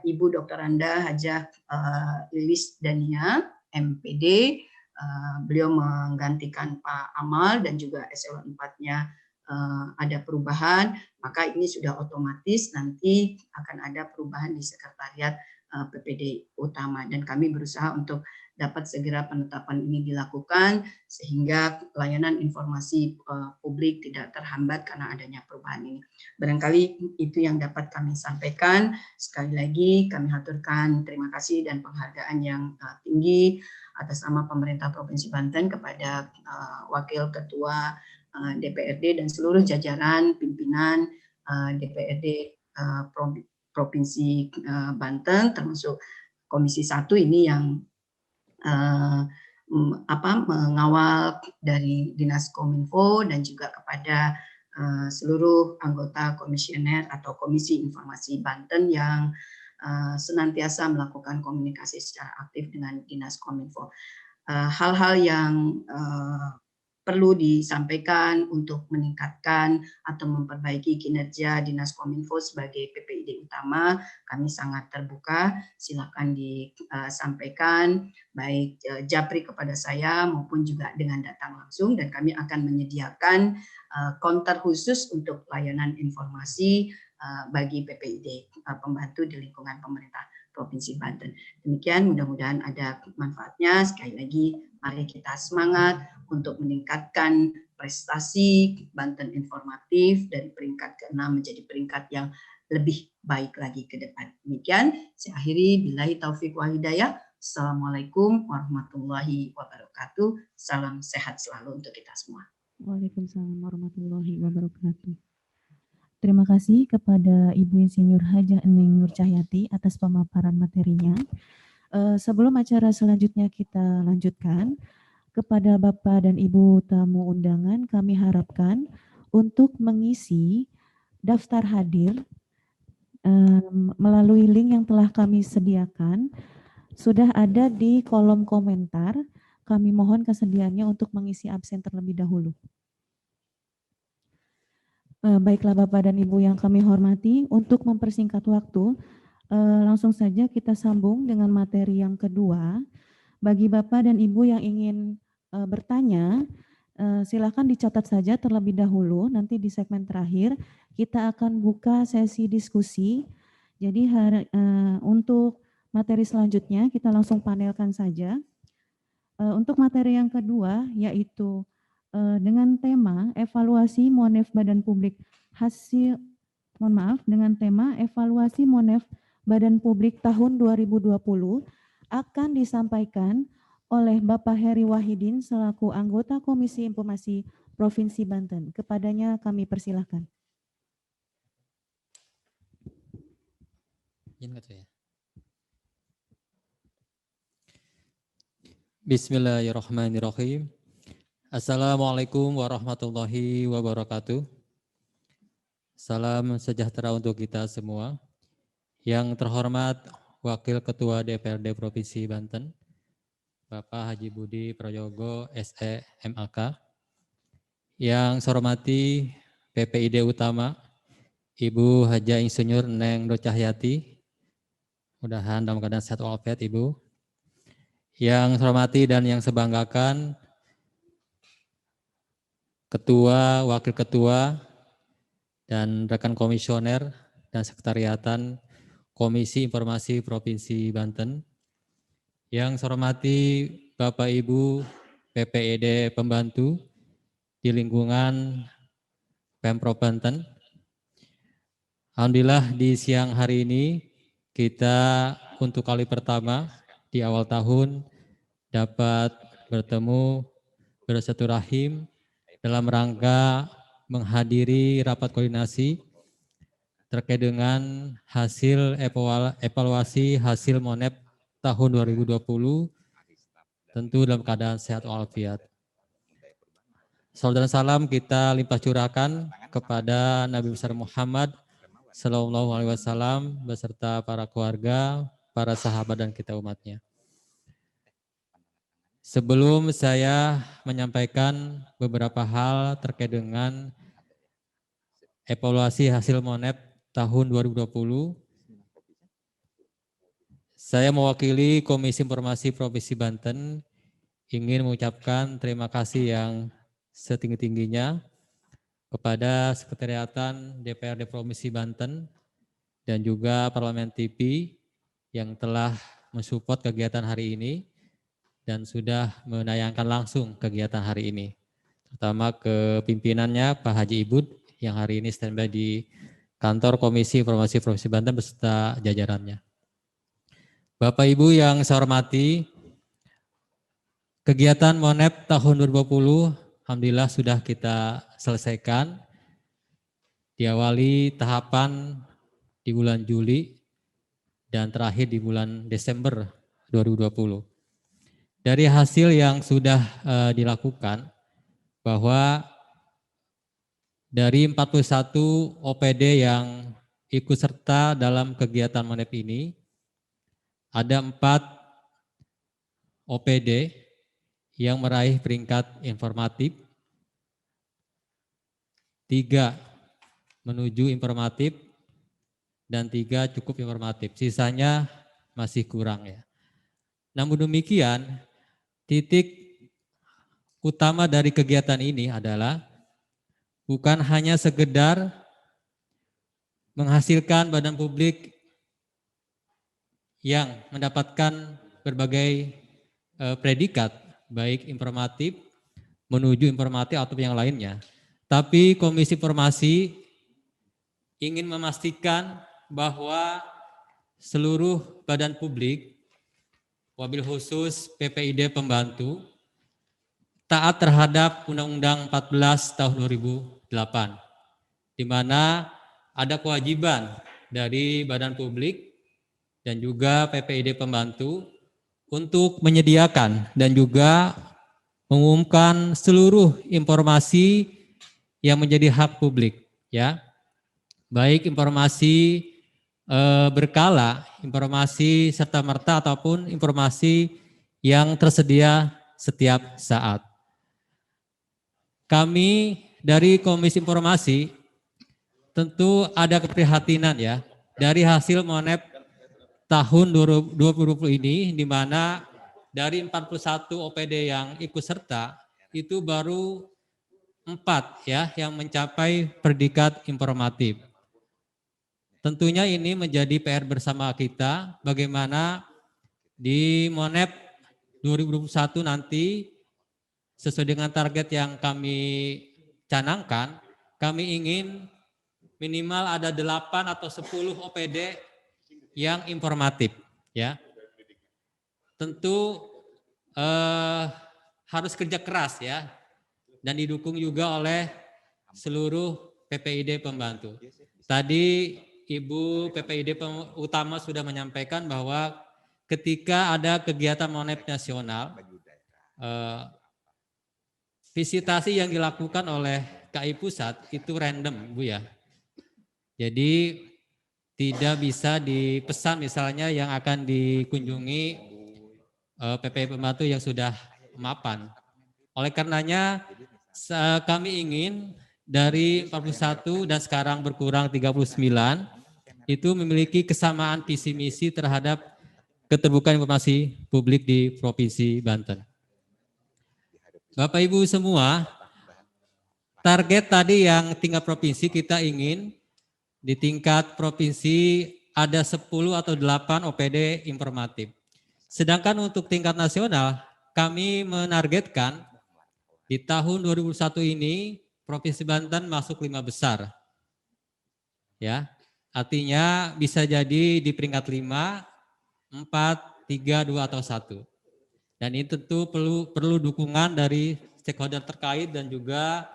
Ibu Dr. Anda Hajah Lilis Dania, MPD, beliau menggantikan Pak Amal dan juga eselon 4-nya ada perubahan, maka ini sudah otomatis nanti akan ada perubahan di sekretariat PPD utama, dan kami berusaha untuk dapat segera penetapan ini dilakukan sehingga layanan informasi publik tidak terhambat karena adanya perubahan ini. Barangkali itu yang dapat kami sampaikan. Sekali lagi kami haturkan terima kasih dan penghargaan yang tinggi atas nama pemerintah Provinsi Banten kepada Wakil Ketua DPRD dan seluruh jajaran pimpinan DPRD Provinsi Banten, termasuk Komisi 1 ini yang mengawal dari Dinas Kominfo, dan juga kepada seluruh anggota komisioner atau Komisi Informasi Banten yang senantiasa melakukan komunikasi secara aktif dengan Dinas Kominfo. Hal-hal yang perlu disampaikan untuk meningkatkan atau memperbaiki kinerja Dinas Kominfo sebagai PPID utama, kami sangat terbuka. Silakan disampaikan baik japri kepada saya maupun juga dengan datang langsung, dan kami akan menyediakan counter khusus untuk layanan informasi bagi PPID pembantu di lingkungan pemerintah Provinsi Banten. Demikian, mudah-mudahan ada manfaatnya. Sekali lagi, mari kita semangat untuk meningkatkan prestasi Banten Informatif dari peringkat ke-6 menjadi peringkat yang lebih baik lagi ke depan. Demikian, saya akhiri. Billahi taufiq wal hidayah. Assalamualaikum warahmatullahi wabarakatuh. Salam sehat selalu untuk kita semua. Waalaikumsalam warahmatullahi wabarakatuh. Terima kasih kepada Ibu Insinyur Hajah Eneng Nur Cahyati atas pemaparan materinya. Sebelum acara selanjutnya kita lanjutkan, kepada Bapak dan Ibu tamu undangan kami harapkan untuk mengisi daftar hadir melalui link yang telah kami sediakan. Sudah ada di kolom komentar. Kami mohon kesediaannya untuk mengisi absen terlebih dahulu. Baiklah Bapak dan Ibu yang kami hormati, untuk mempersingkat waktu, langsung saja kita sambung dengan materi yang kedua. Bagi Bapak dan Ibu yang ingin bertanya, silakan dicatat saja terlebih dahulu. Nanti di segmen terakhir kita akan buka sesi diskusi. Jadi untuk materi selanjutnya kita langsung panelkan saja. Untuk materi yang kedua yaitu dengan tema evaluasi Monef Badan Publik dengan tema evaluasi Monef Badan Publik tahun 2020 akan disampaikan oleh Bapak Heri Wahidin selaku anggota Komisi Informasi Provinsi Banten. Kepadanya kami persilahkan. Bismillahirrahmanirrahim. Assalamualaikum warahmatullahi wabarakatuh. Salam sejahtera untuk kita semua. Yang terhormat Wakil Ketua DPRD Provinsi Banten, Bapak Haji Budi Prayogo, SE, MAK. Yang saya hormati PPID Utama, Ibu Hajah Insinyur Eneng Nur Cahyati. Mudah-mudahan dalam keadaan sehat walafiat Ibu. Yang saya hormati dan yang saya banggakan, Ketua, Wakil Ketua, dan rekan komisioner dan sekretariatan Komisi Informasi Provinsi Banten. Yang saya hormati Bapak Ibu PPID pembantu di lingkungan Pemprov Banten. Alhamdulillah di siang hari ini kita untuk kali pertama di awal tahun dapat bertemu bersilaturahim dalam rangka menghadiri rapat koordinasi terkait dengan hasil evaluasi hasil Monef tahun 2020 tentu dalam keadaan sehat walafiat. Salam dan salam kita limpah curahkan kepada Nabi besar Muhammad Sallallahu Alaihi Wasallam beserta para keluarga, para sahabat dan kita umatnya. Sebelum saya menyampaikan beberapa hal terkait dengan evaluasi hasil Monef tahun 2020, saya mewakili Komisi Informasi Provinsi Banten ingin mengucapkan terima kasih yang setinggi-tingginya kepada Sekretariatan DPRD Provinsi Banten dan juga Parlemen TV yang telah mensupport kegiatan hari ini dan sudah menayangkan langsung kegiatan hari ini. Terutama ke pimpinannya Pak Haji Ibud yang hari ini standby di kantor Komisi Informasi Provinsi Banten beserta jajarannya. Bapak Ibu yang saya hormati, kegiatan MONEP tahun 2020 alhamdulillah sudah kita selesaikan. Diawali tahapan di bulan Juli dan terakhir di bulan Desember 2020. Dari hasil yang sudah dilakukan, bahwa dari 41 OPD yang ikut serta dalam kegiatan MONEP ini, ada 4 OPD yang meraih peringkat informatif, 3 menuju informatif, dan 3 cukup informatif. Sisanya masih kurang ya. Namun demikian, titik utama dari kegiatan ini adalah bukan hanya sekedar menghasilkan badan publik yang mendapatkan berbagai predikat, baik informatif, menuju informatif atau yang lainnya. Tapi Komisi Informasi ingin memastikan bahwa seluruh badan publik, wabil khusus PPID Pembantu, taat terhadap Undang-Undang 14 tahun 2008, di mana ada kewajiban dari badan publik dan juga PPID Pembantu untuk menyediakan dan juga mengumumkan seluruh informasi yang menjadi hak publik, ya, baik informasi berkala, informasi serta-merta ataupun informasi yang tersedia setiap saat. Kami dari Komisi Informasi tentu ada keprihatinan ya dari hasil MONEP tahun 2020 ini, di mana dari 41 OPD yang ikut serta itu baru 4 ya yang mencapai predikat informatif. Tentunya ini menjadi PR bersama kita, bagaimana di MONEP 2021 nanti sesuai dengan target yang kami canangkan, kami ingin minimal ada 8 atau 10 OPD yang informatif, ya. Tentu harus kerja keras ya, dan didukung juga oleh seluruh PPID Pembantu. Tadi Ibu PPID Utama sudah menyampaikan bahwa ketika ada kegiatan MONEP nasional, visitasi yang dilakukan oleh KI Pusat itu random, Bu ya. Jadi tidak bisa dipesan misalnya yang akan dikunjungi PPID Pembantu yang sudah mapan. Oleh karenanya kami ingin dari 41 dan sekarang berkurang 39 itu memiliki kesamaan visi misi terhadap keterbukaan informasi publik di Provinsi Banten. Bapak Ibu semua, target tadi yang tingkat provinsi kita ingin di tingkat provinsi ada 10 atau 8 OPD informatif. Sedangkan untuk tingkat nasional kami menargetkan di tahun 2021 ini Provinsi Banten masuk 5 besar. Ya, artinya bisa jadi di peringkat 5, 4, 3, 2 atau 1. Dan ini tentu perlu dukungan dari stakeholder terkait dan juga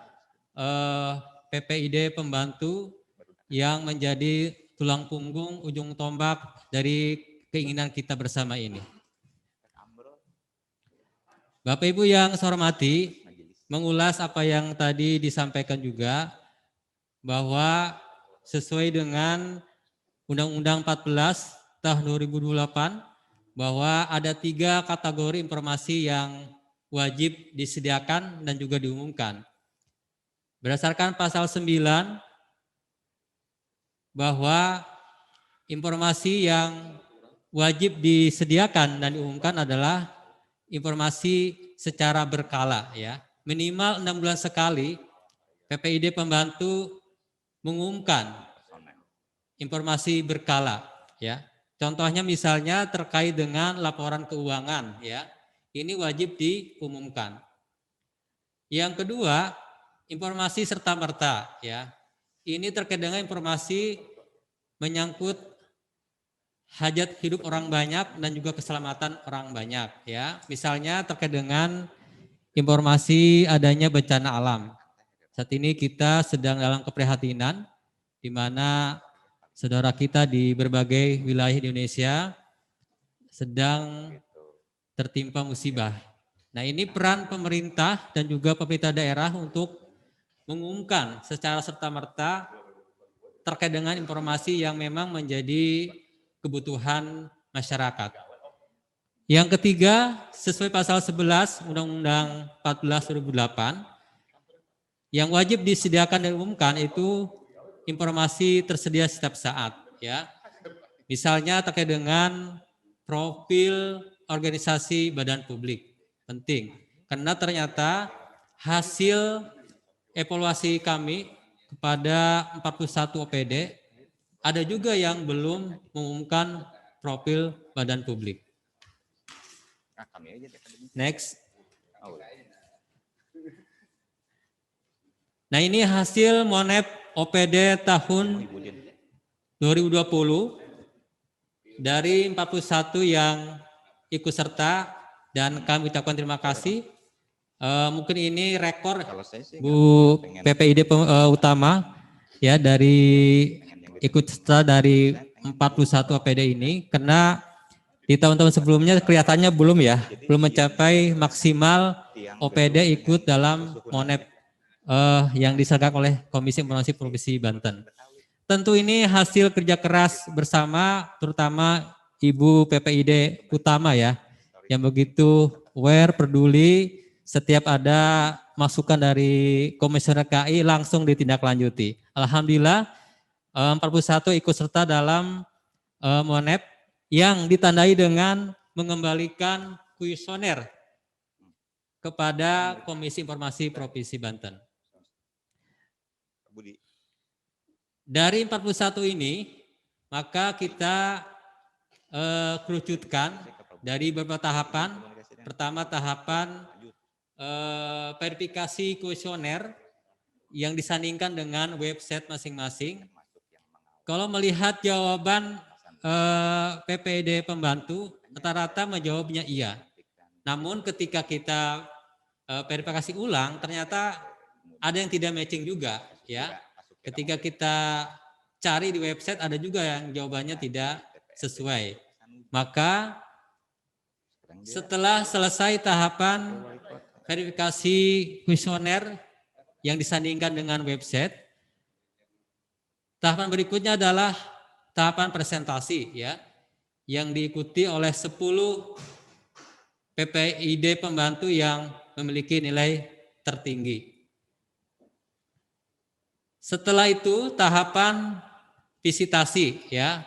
PPID Pembantu yang menjadi tulang punggung ujung tombak dari keinginan kita bersama ini. Bapak Ibu yang saya hormati, mengulas apa yang tadi disampaikan juga bahwa sesuai dengan Undang-Undang 14 tahun 2008 bahwa ada 3 kategori informasi yang wajib disediakan dan juga diumumkan. Berdasarkan pasal 9 bahwa informasi yang wajib disediakan dan diumumkan adalah informasi secara berkala ya. Minimal 6 bulan sekali PPID Pembantu mengumumkan informasi berkala ya. Contohnya misalnya terkait dengan laporan keuangan ya. Ini wajib diumumkan. Yang kedua, informasi serta-merta ya. Ini terkait dengan informasi menyangkut hajat hidup orang banyak dan juga keselamatan orang banyak ya. Misalnya terkait dengan informasi adanya bencana alam. Saat ini kita sedang dalam keprihatinan di mana saudara kita di berbagai wilayah di Indonesia sedang tertimpa musibah. Nah, ini peran pemerintah dan juga pemerintah daerah untuk mengumumkan secara serta-merta terkait dengan informasi yang memang menjadi kebutuhan masyarakat. Yang ketiga, sesuai pasal 11 Undang-Undang 14 2008, yang wajib disediakan dan diumumkan itu informasi tersedia setiap saat. Ya. Misalnya terkait dengan profil organisasi badan publik. Penting, karena ternyata hasil evaluasi kami kepada 41 OPD, ada juga yang belum mengumumkan profil badan publik. Next. Nah, ini hasil Monep OPD tahun 2020 dari 41 yang ikut serta dan kami ucapkan terima kasih. Mungkin ini rekor Bu PPID utama ya dari ikut serta dari 41 OPD ini, karena di tahun-tahun sebelumnya kelihatannya belum mencapai maksimal OPD ikut dalam Monep yang diselenggarakan oleh Komisi Informasi Provinsi Banten. Tentu ini hasil kerja keras bersama, terutama Ibu PPID utama ya, yang begitu aware, peduli, setiap ada masukan dari Komisioner KI langsung ditindaklanjuti. Alhamdulillah 41 ikut serta dalam Monep yang ditandai dengan mengembalikan kuesioner kepada Komisi Informasi Provinsi Banten. Dari 41 ini, maka kita kerucutkan dari beberapa tahapan. Pertama, tahapan verifikasi kuesioner yang disandingkan dengan website masing-masing. Kalau melihat jawaban PPID Pembantu, rata-rata menjawabnya iya. Namun ketika kita verifikasi ulang, ternyata ada yang tidak matching juga ya. Ketika kita cari di website, ada juga yang jawabannya tidak sesuai. Maka setelah selesai tahapan verifikasi kuesioner yang disandingkan dengan website, tahapan berikutnya adalah tahapan presentasi ya, yang diikuti oleh 10 PPID Pembantu yang memiliki nilai tertinggi. Setelah itu tahapan visitasi ya.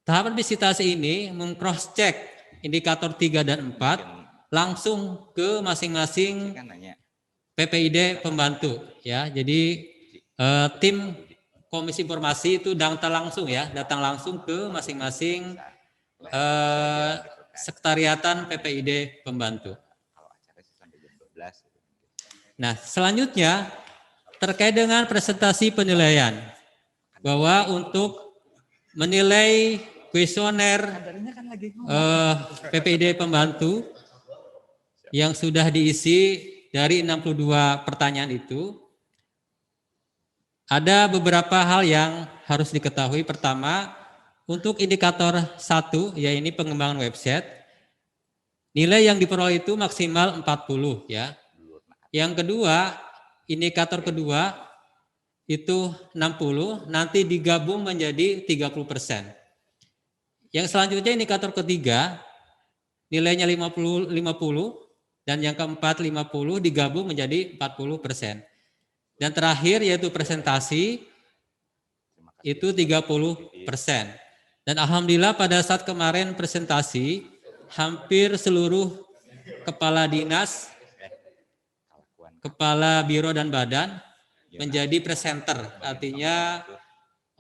Tahapan visitasi ini meng-cross-check indikator 3 dan 4 langsung ke masing-masing PPID Pembantu ya. Jadi tim Komisi Informasi itu datang langsung ke masing-masing sekretariatan PPID Pembantu. Nah, selanjutnya terkait dengan presentasi penilaian, bahwa untuk menilai kuesioner PPID Pembantu yang sudah diisi dari 62 pertanyaan itu, ada beberapa hal yang harus diketahui. Pertama, untuk indikator 1, yaitu pengembangan website, nilai yang diperoleh itu maksimal 40 ya. Yang kedua, indikator kedua itu 60, nanti digabung menjadi 30%. Yang selanjutnya indikator ketiga, nilainya 50 dan yang keempat 50 digabung menjadi 40%. Dan terakhir yaitu presentasi itu 30%. Dan alhamdulillah pada saat kemarin presentasi, hampir seluruh kepala dinas kepala biro dan badan menjadi presenter, artinya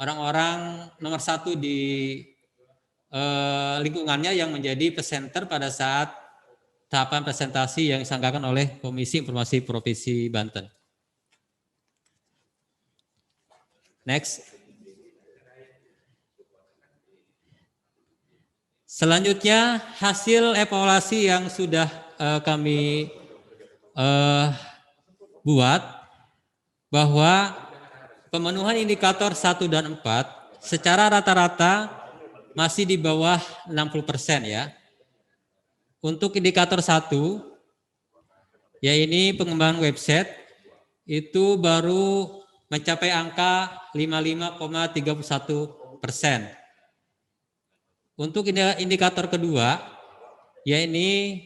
orang-orang nomor satu di lingkungannya yang menjadi presenter pada saat tahapan presentasi yang diselenggarakan oleh Komisi Informasi Provinsi Banten. Next. Selanjutnya hasil evaluasi yang sudah kami buat bahwa pemenuhan indikator 1 dan 4 secara rata-rata masih di bawah 60% ya. Untuk indikator 1, yaitu pengembangan website, itu baru mencapai angka 55,31%. Untuk indikator kedua, yaitu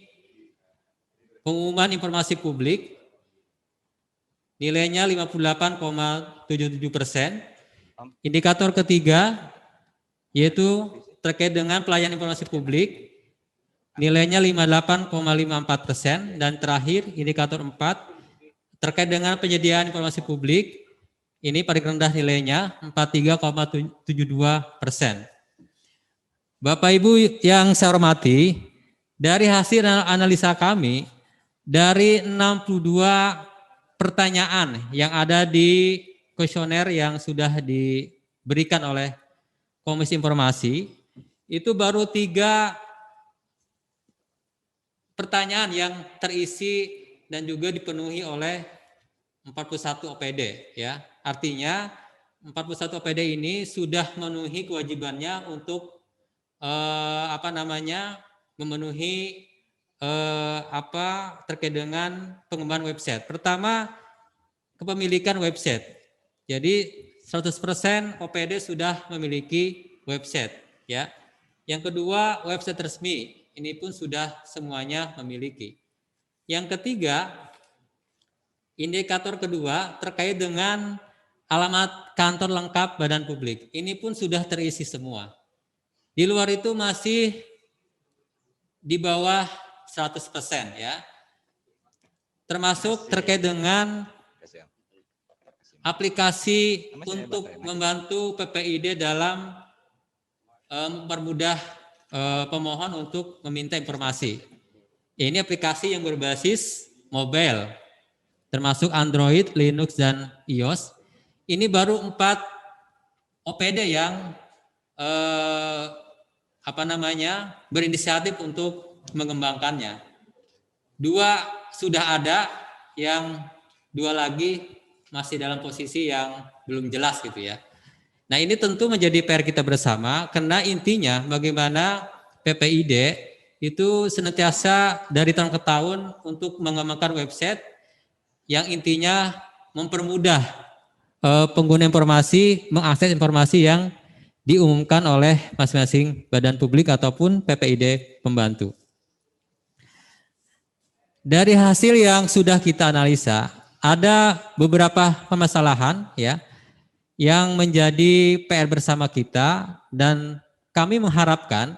pengumuman informasi publik, nilainya 58,77%. Indikator ketiga, yaitu terkait dengan pelayanan informasi publik, nilainya 58,54%. Dan terakhir, indikator 4, terkait dengan penyediaan informasi publik, ini paling rendah nilainya 43,72%. Bapak Ibu yang saya hormati, dari hasil analisa kami, dari 62 pertanyaan yang ada di kuesioner yang sudah diberikan oleh Komisi Informasi, itu baru 3 pertanyaan yang terisi dan juga dipenuhi oleh 41 OPD ya. Artinya 41 OPD ini sudah memenuhi kewajibannya untuk memenuhi terkait dengan pengembangan website. Pertama, kepemilikan website. Jadi 100% OPD sudah memiliki website ya. Yang kedua, website resmi. Ini pun sudah semuanya memiliki. Yang ketiga, indikator kedua terkait dengan alamat kantor lengkap badan publik. Ini pun sudah terisi semua. Di luar itu masih di bawah 100% ya. Termasuk terkait dengan aplikasi untuk membantu PPID dalam mempermudah pemohon untuk meminta informasi. Ini aplikasi yang berbasis mobile, termasuk Android, Linux, dan iOS. Ini baru 4 OPD yang berinisiatif untuk mengembangkannya. 2 sudah ada, yang 2 lagi masih dalam posisi yang belum jelas gitu ya. Nah, ini tentu menjadi PR kita bersama, karena intinya bagaimana PPID itu senantiasa dari tahun ke tahun untuk mengembangkan website yang intinya mempermudah pengguna informasi mengakses informasi yang diumumkan oleh masing-masing badan publik ataupun PPID pembantu. Dari hasil yang sudah kita analisa, ada beberapa permasalahan ya yang menjadi PR bersama kita, dan kami mengharapkan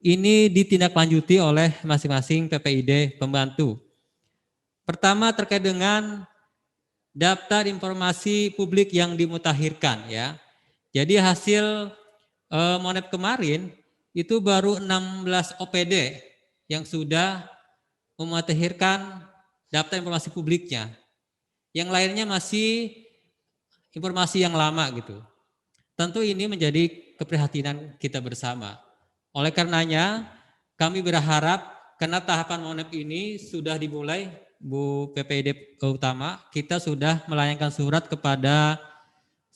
ini ditindaklanjuti oleh masing-masing PPID pembantu. Pertama, terkait dengan daftar informasi publik yang dimutakhirkan ya. Jadi hasil Monep kemarin itu baru 16 OPD yang sudah memutakhirkan daftar informasi publiknya. Yang lainnya masih informasi yang lama gitu. Tentu ini menjadi keprihatinan kita bersama. Oleh karenanya kami berharap karena tahapan Monep ini sudah dimulai, Bu PPID Utama, kita sudah melayangkan surat kepada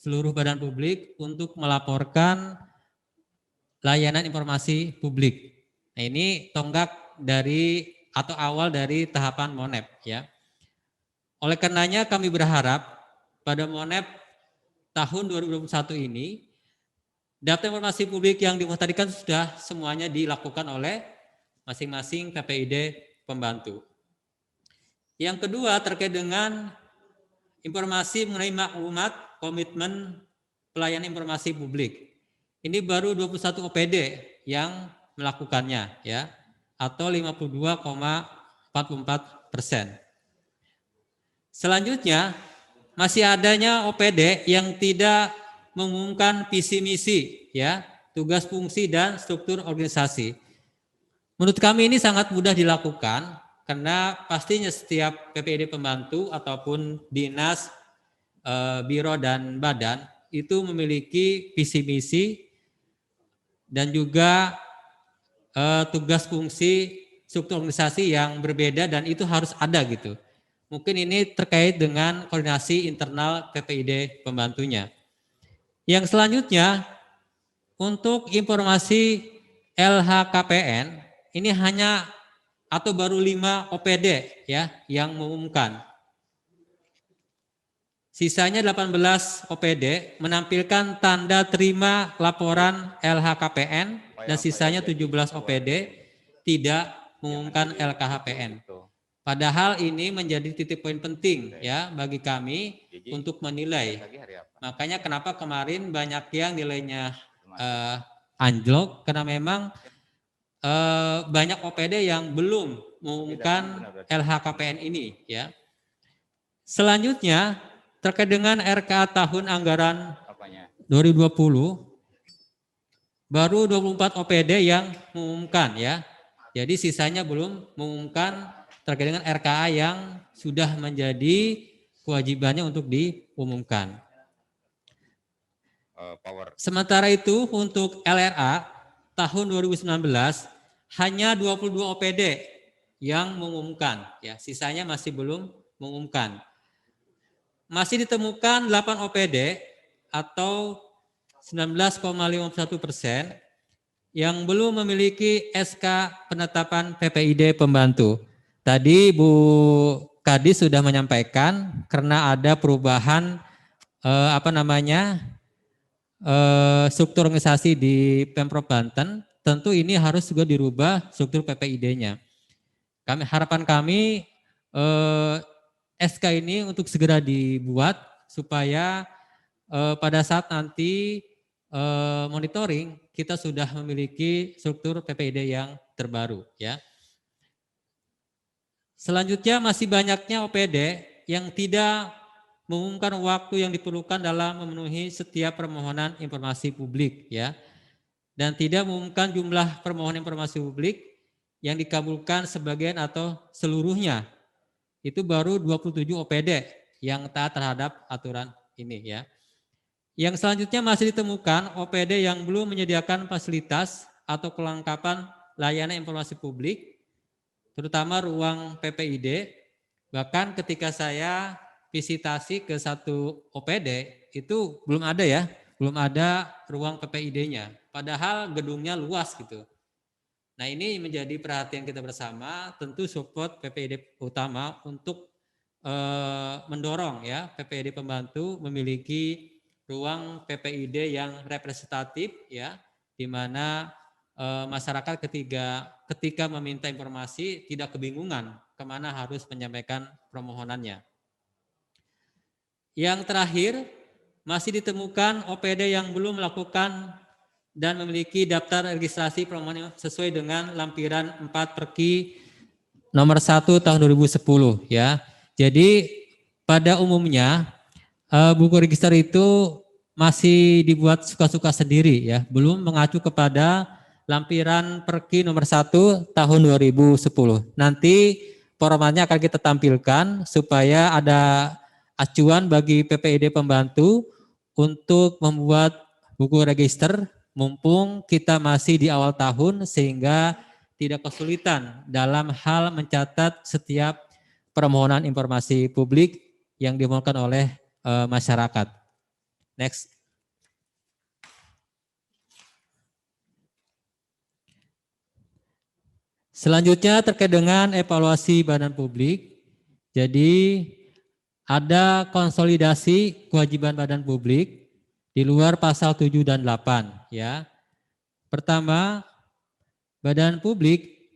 seluruh badan publik untuk melaporkan layanan informasi publik. Nah, ini tonggak dari atau awal dari tahapan Monep ya. Oleh karenanya kami berharap pada Monep tahun 2021 ini daftar informasi publik yang dimutakhirkan sudah semuanya dilakukan oleh masing-masing PPID pembantu. Yang kedua terkait dengan informasi mengenai maklumat komitmen pelayanan informasi publik. Ini baru 21 OPD yang melakukannya ya, atau 52,44%. Selanjutnya, masih adanya OPD yang tidak mengumumkan visi misi, ya, tugas fungsi dan struktur organisasi. Menurut kami ini sangat mudah dilakukan karena pastinya setiap PPID pembantu ataupun dinas, biro dan badan itu memiliki visi misi dan juga tugas fungsi struktur organisasi yang berbeda dan itu harus ada gitu. Mungkin ini terkait dengan koordinasi internal PPID pembantunya. Yang selanjutnya, untuk informasi LHKPN, ini hanya atau baru 5 OPD ya yang mengumumkan. Sisanya 18 OPD menampilkan tanda terima laporan LHKPN dan sisanya 17 OPD tidak mengumumkan LKHPN. Padahal ini menjadi titik poin penting ya bagi kami untuk menilai. Makanya kenapa kemarin banyak yang nilainya anjlok karena memang banyak OPD yang belum mengumumkan LHKPN ini ya. Selanjutnya terkait dengan RKA tahun anggaran 2020 baru 24 OPD yang mengumumkan ya. Jadi sisanya belum mengumumkan terkait dengan RKA yang sudah menjadi kewajibannya untuk diumumkan. Sementara itu untuk LRA tahun 2019 hanya 22 OPD yang mengumumkan, ya sisanya masih belum mengumumkan. Masih ditemukan 8 OPD atau 19,51% yang belum memiliki SK penetapan PPID pembantu. Tadi Bu Kadis sudah menyampaikan karena ada perubahan struktur organisasi di Pemprov Banten, tentu ini harus juga dirubah struktur PPID-nya. Harapan kami SK ini untuk segera dibuat supaya pada saat nanti monitoring kita sudah memiliki struktur PPID yang terbaru ya. Selanjutnya masih banyaknya OPD yang tidak mengumumkan waktu yang diperlukan dalam memenuhi setiap permohonan informasi publik ya. Dan tidak mengumumkan jumlah permohonan informasi publik yang dikabulkan sebagian atau seluruhnya. Itu baru 27 OPD yang taat terhadap aturan ini ya. Yang selanjutnya masih ditemukan OPD yang belum menyediakan fasilitas atau kelengkapan layanan informasi publik, terutama ruang PPID. Bahkan ketika saya visitasi ke satu OPD itu belum ada ya, belum ada ruang PPID-nya. Padahal gedungnya luas gitu. Nah ini menjadi perhatian kita bersama, tentu support PPID utama untuk mendorong ya PPID pembantu memiliki ruang PPID yang representatif ya, di mana masyarakat ketika meminta informasi tidak kebingungan kemana harus menyampaikan permohonannya. Yang terakhir masih ditemukan OPD yang belum melakukan dan memiliki daftar registrasi permohonan sesuai dengan lampiran 4/Perki nomor 1 tahun 2010 ya. Jadi pada umumnya buku register itu masih dibuat suka-suka sendiri ya, belum mengacu kepada lampiran Perki nomor 1 tahun 2010. Nanti formatnya akan kita tampilkan supaya ada acuan bagi PPID pembantu untuk membuat buku register mumpung kita masih di awal tahun sehingga tidak kesulitan dalam hal mencatat setiap permohonan informasi publik yang dimohonkan oleh masyarakat. Next. Selanjutnya terkait dengan evaluasi badan publik. Jadi ada konsolidasi kewajiban badan publik di luar pasal 7 dan 8 ya. Pertama, badan publik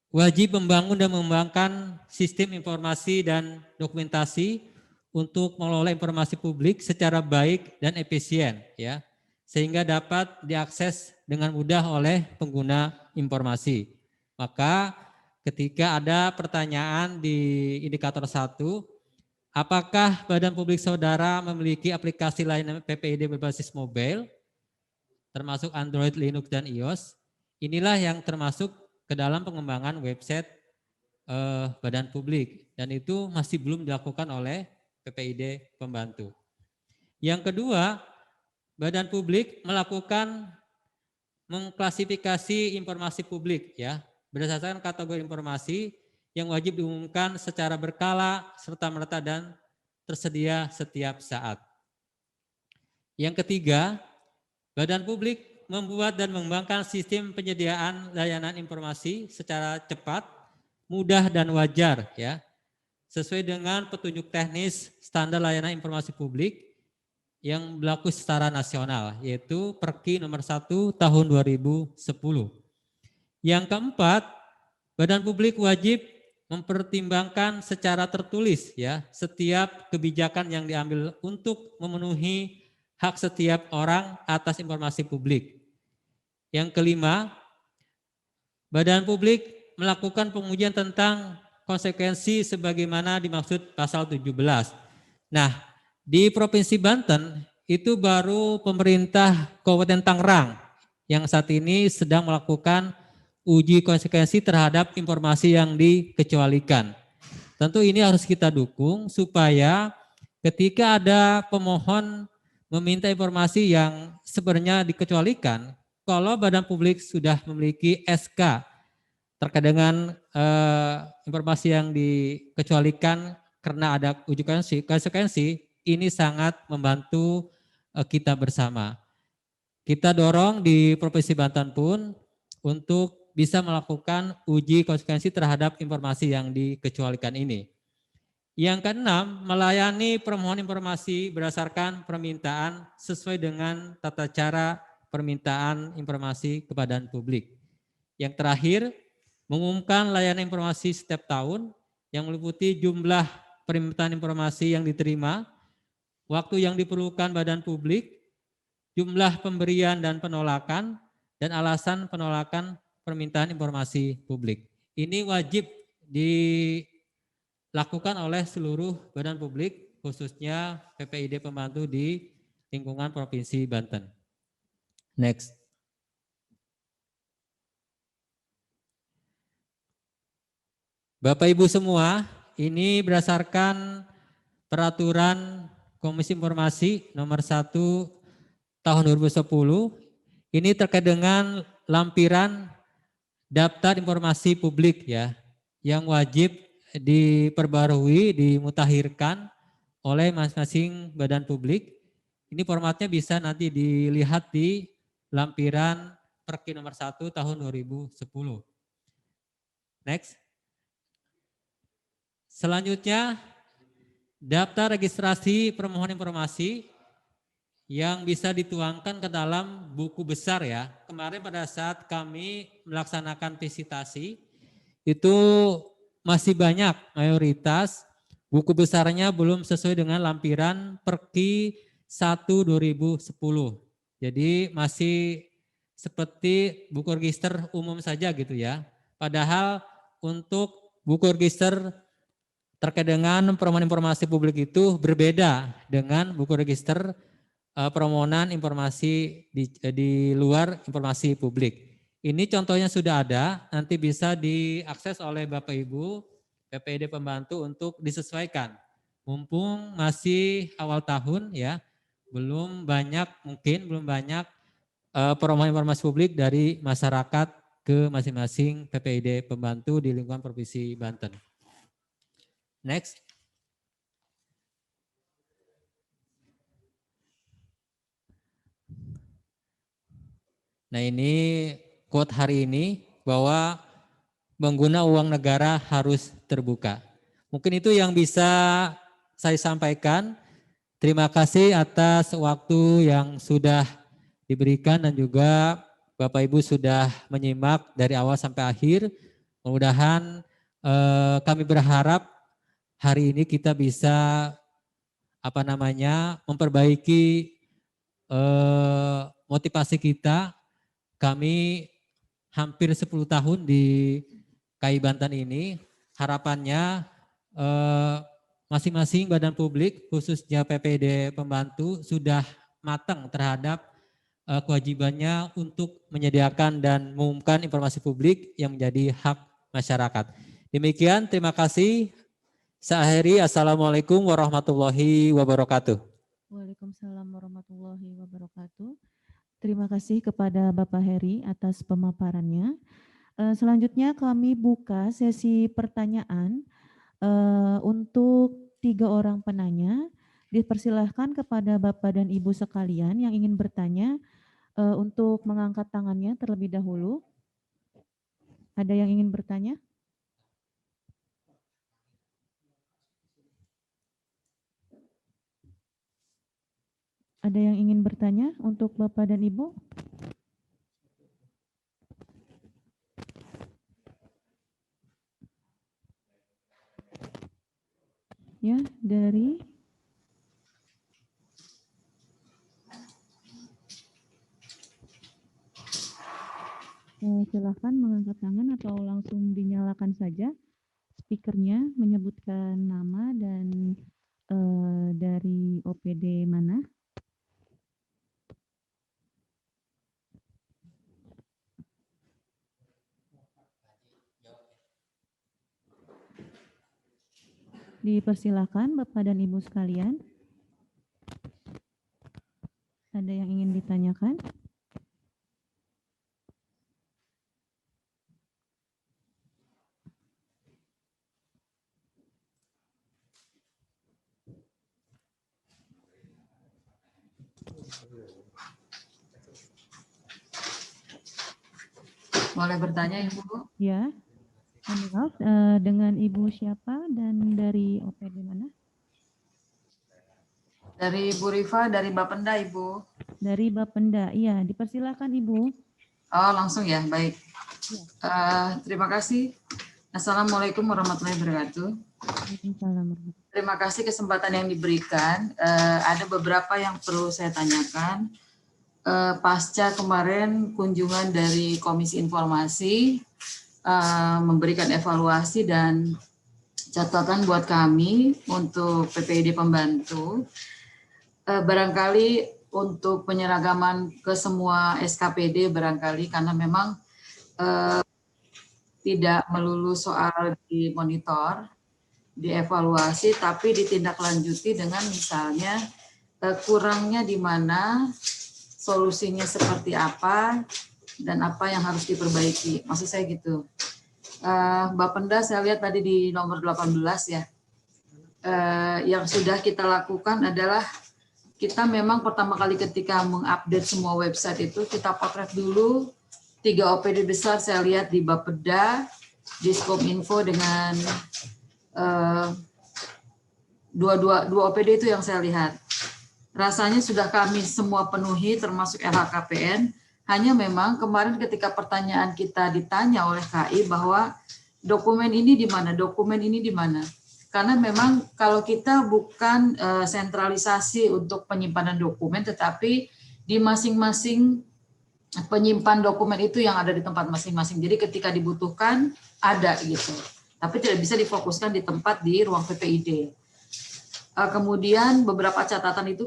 wajib membangun dan mengembangkan sistem informasi dan dokumentasi untuk mengelola informasi publik secara baik dan efisien ya, sehingga dapat diakses dengan mudah oleh pengguna informasi. Maka ketika ada pertanyaan di indikator 1, apakah Badan Publik Saudara memiliki aplikasi layanan PPID berbasis mobile, termasuk Android, Linux, dan iOS? Inilah yang termasuk ke dalam pengembangan website Badan Publik, dan itu masih belum dilakukan oleh PPID Pembantu. Yang kedua, Badan Publik melakukan mengklasifikasi informasi publik ya berdasarkan kategori informasi yang wajib diumumkan secara berkala serta merta dan tersedia setiap saat. Yang ketiga, Badan Publik membuat dan mengembangkan sistem penyediaan layanan informasi secara cepat, mudah dan wajar ya, sesuai dengan petunjuk teknis standar layanan informasi publik yang berlaku secara nasional, yaitu Perki nomor 1 tahun 2010. Yang keempat, Badan Publik wajib mempertimbangkan secara tertulis ya setiap kebijakan yang diambil untuk memenuhi hak setiap orang atas informasi publik. Yang kelima, Badan Publik melakukan pengujian tentang konsekuensi sebagaimana dimaksud pasal 17. Nah, di Provinsi Banten itu baru pemerintah Kabupaten Tangerang yang saat ini sedang melakukan uji konsekuensi terhadap informasi yang dikecualikan. Tentu ini harus kita dukung supaya ketika ada pemohon meminta informasi yang sebenarnya dikecualikan, kalau Badan Publik sudah memiliki SK terkait dengan informasi yang dikecualikan karena ada uji konsekuensi, ini sangat membantu kita bersama. Kita dorong di Provinsi Banten pun untuk bisa melakukan uji konsekuensi terhadap informasi yang dikecualikan ini. Yang keenam, melayani permohonan informasi berdasarkan permintaan sesuai dengan tata cara permintaan informasi kepada publik. Yang terakhir, mengumumkan layanan informasi setiap tahun yang meliputi jumlah permintaan informasi yang diterima, waktu yang diperlukan Badan Publik, jumlah pemberian dan penolakan, dan alasan penolakan permintaan informasi publik. Ini wajib dilakukan oleh seluruh Badan Publik, khususnya PPID Pembantu di lingkungan Provinsi Banten. Next. Bapak Ibu semua, ini berdasarkan peraturan Komisi Informasi nomor 1 tahun 2010, ini terkait dengan lampiran daftar informasi publik ya, yang wajib diperbarui, dimutakhirkan oleh masing-masing Badan Publik. Ini formatnya bisa nanti dilihat di lampiran Perki nomor 1 tahun 2010. Next. Selanjutnya, daftar registrasi permohonan informasi yang bisa dituangkan ke dalam buku besar ya. Kemarin pada saat kami melaksanakan visitasi, itu masih banyak, mayoritas buku besarnya belum sesuai dengan lampiran Perki 1 2010. Jadi masih seperti buku register umum saja gitu ya. Padahal untuk buku register terkait dengan permohonan informasi publik itu berbeda dengan buku register permohonan informasi di luar informasi publik. Ini contohnya sudah ada, nanti bisa diakses oleh Bapak Ibu PPID Pembantu untuk disesuaikan. Mumpung masih awal tahun ya, belum banyak permohonan informasi publik dari masyarakat ke masing-masing PPID Pembantu di lingkungan Provinsi Banten. Next. Nah ini quote hari ini bahwa pengguna uang negara harus terbuka. Mungkin itu yang bisa saya sampaikan. Terima kasih atas waktu yang sudah diberikan dan juga Bapak Ibu sudah menyimak dari awal sampai akhir. Mudah-mudahan kami berharap hari ini kita bisa memperbaiki motivasi kita. Kami hampir 10 tahun di KI Banten ini harapannya masing-masing badan publik khususnya PPD Pembantu sudah matang terhadap kewajibannya untuk menyediakan dan mengumumkan informasi publik yang menjadi hak masyarakat. Demikian, terima kasih. Saya akhiri, Assalamualaikum warahmatullahi wabarakatuh. Waalaikumsalam warahmatullahi wabarakatuh. Terima kasih kepada Bapak Heri atas pemaparannya. Selanjutnya kami buka sesi pertanyaan untuk 3 orang penanya. Dipersilahkan kepada Bapak dan Ibu sekalian yang ingin bertanya untuk mengangkat tangannya terlebih dahulu. Ada yang ingin bertanya? Ada yang ingin bertanya untuk Bapak dan Ibu? Ya, dari silakan mengangkat tangan atau langsung dinyalakan saja speakernya, menyebutkan nama dan dari OPD mana. Dipersilakan Bapak dan Ibu sekalian. Ada yang ingin ditanyakan? Boleh bertanya Ibu? Ya. Maaf, dengan Ibu siapa dan dari OPD mana? Dari Bu Rifa, dari Bapenda Ibu. Dari Bapenda, iya. Dipersilakan Ibu. Oh langsung ya, baik. Terima kasih. Assalamualaikum warahmatullahi wabarakatuh. Terima kasih kesempatan yang diberikan. Ada beberapa yang perlu saya tanyakan. Pasca kemarin kunjungan dari Komisi Informasi, memberikan evaluasi dan catatan buat kami untuk PPID Pembantu. Barangkali untuk penyeragaman ke semua SKPD barangkali karena memang tidak melulu soal di monitor, dievaluasi, tapi ditindaklanjuti dengan misalnya kurangnya di mana, solusinya seperti apa, dan apa yang harus diperbaiki. Maksud saya gitu. Bapenda saya lihat tadi di nomor 18 ya. Yang sudah kita lakukan adalah kita memang pertama kali ketika mengupdate semua website itu kita potret dulu 3 OPD besar saya lihat di Bapeda, di Skominfo dengan dua OPD itu yang saya lihat. Rasanya sudah kami semua penuhi termasuk LHKPN. Hanya memang kemarin ketika pertanyaan kita ditanya oleh KI bahwa dokumen ini di mana, dokumen ini di mana. Karena memang kalau kita bukan sentralisasi untuk penyimpanan dokumen, tetapi di masing-masing penyimpan dokumen itu yang ada di tempat masing-masing. Jadi ketika dibutuhkan ada gitu. Tapi tidak bisa difokuskan di tempat di ruang PPID. Kemudian beberapa catatan itu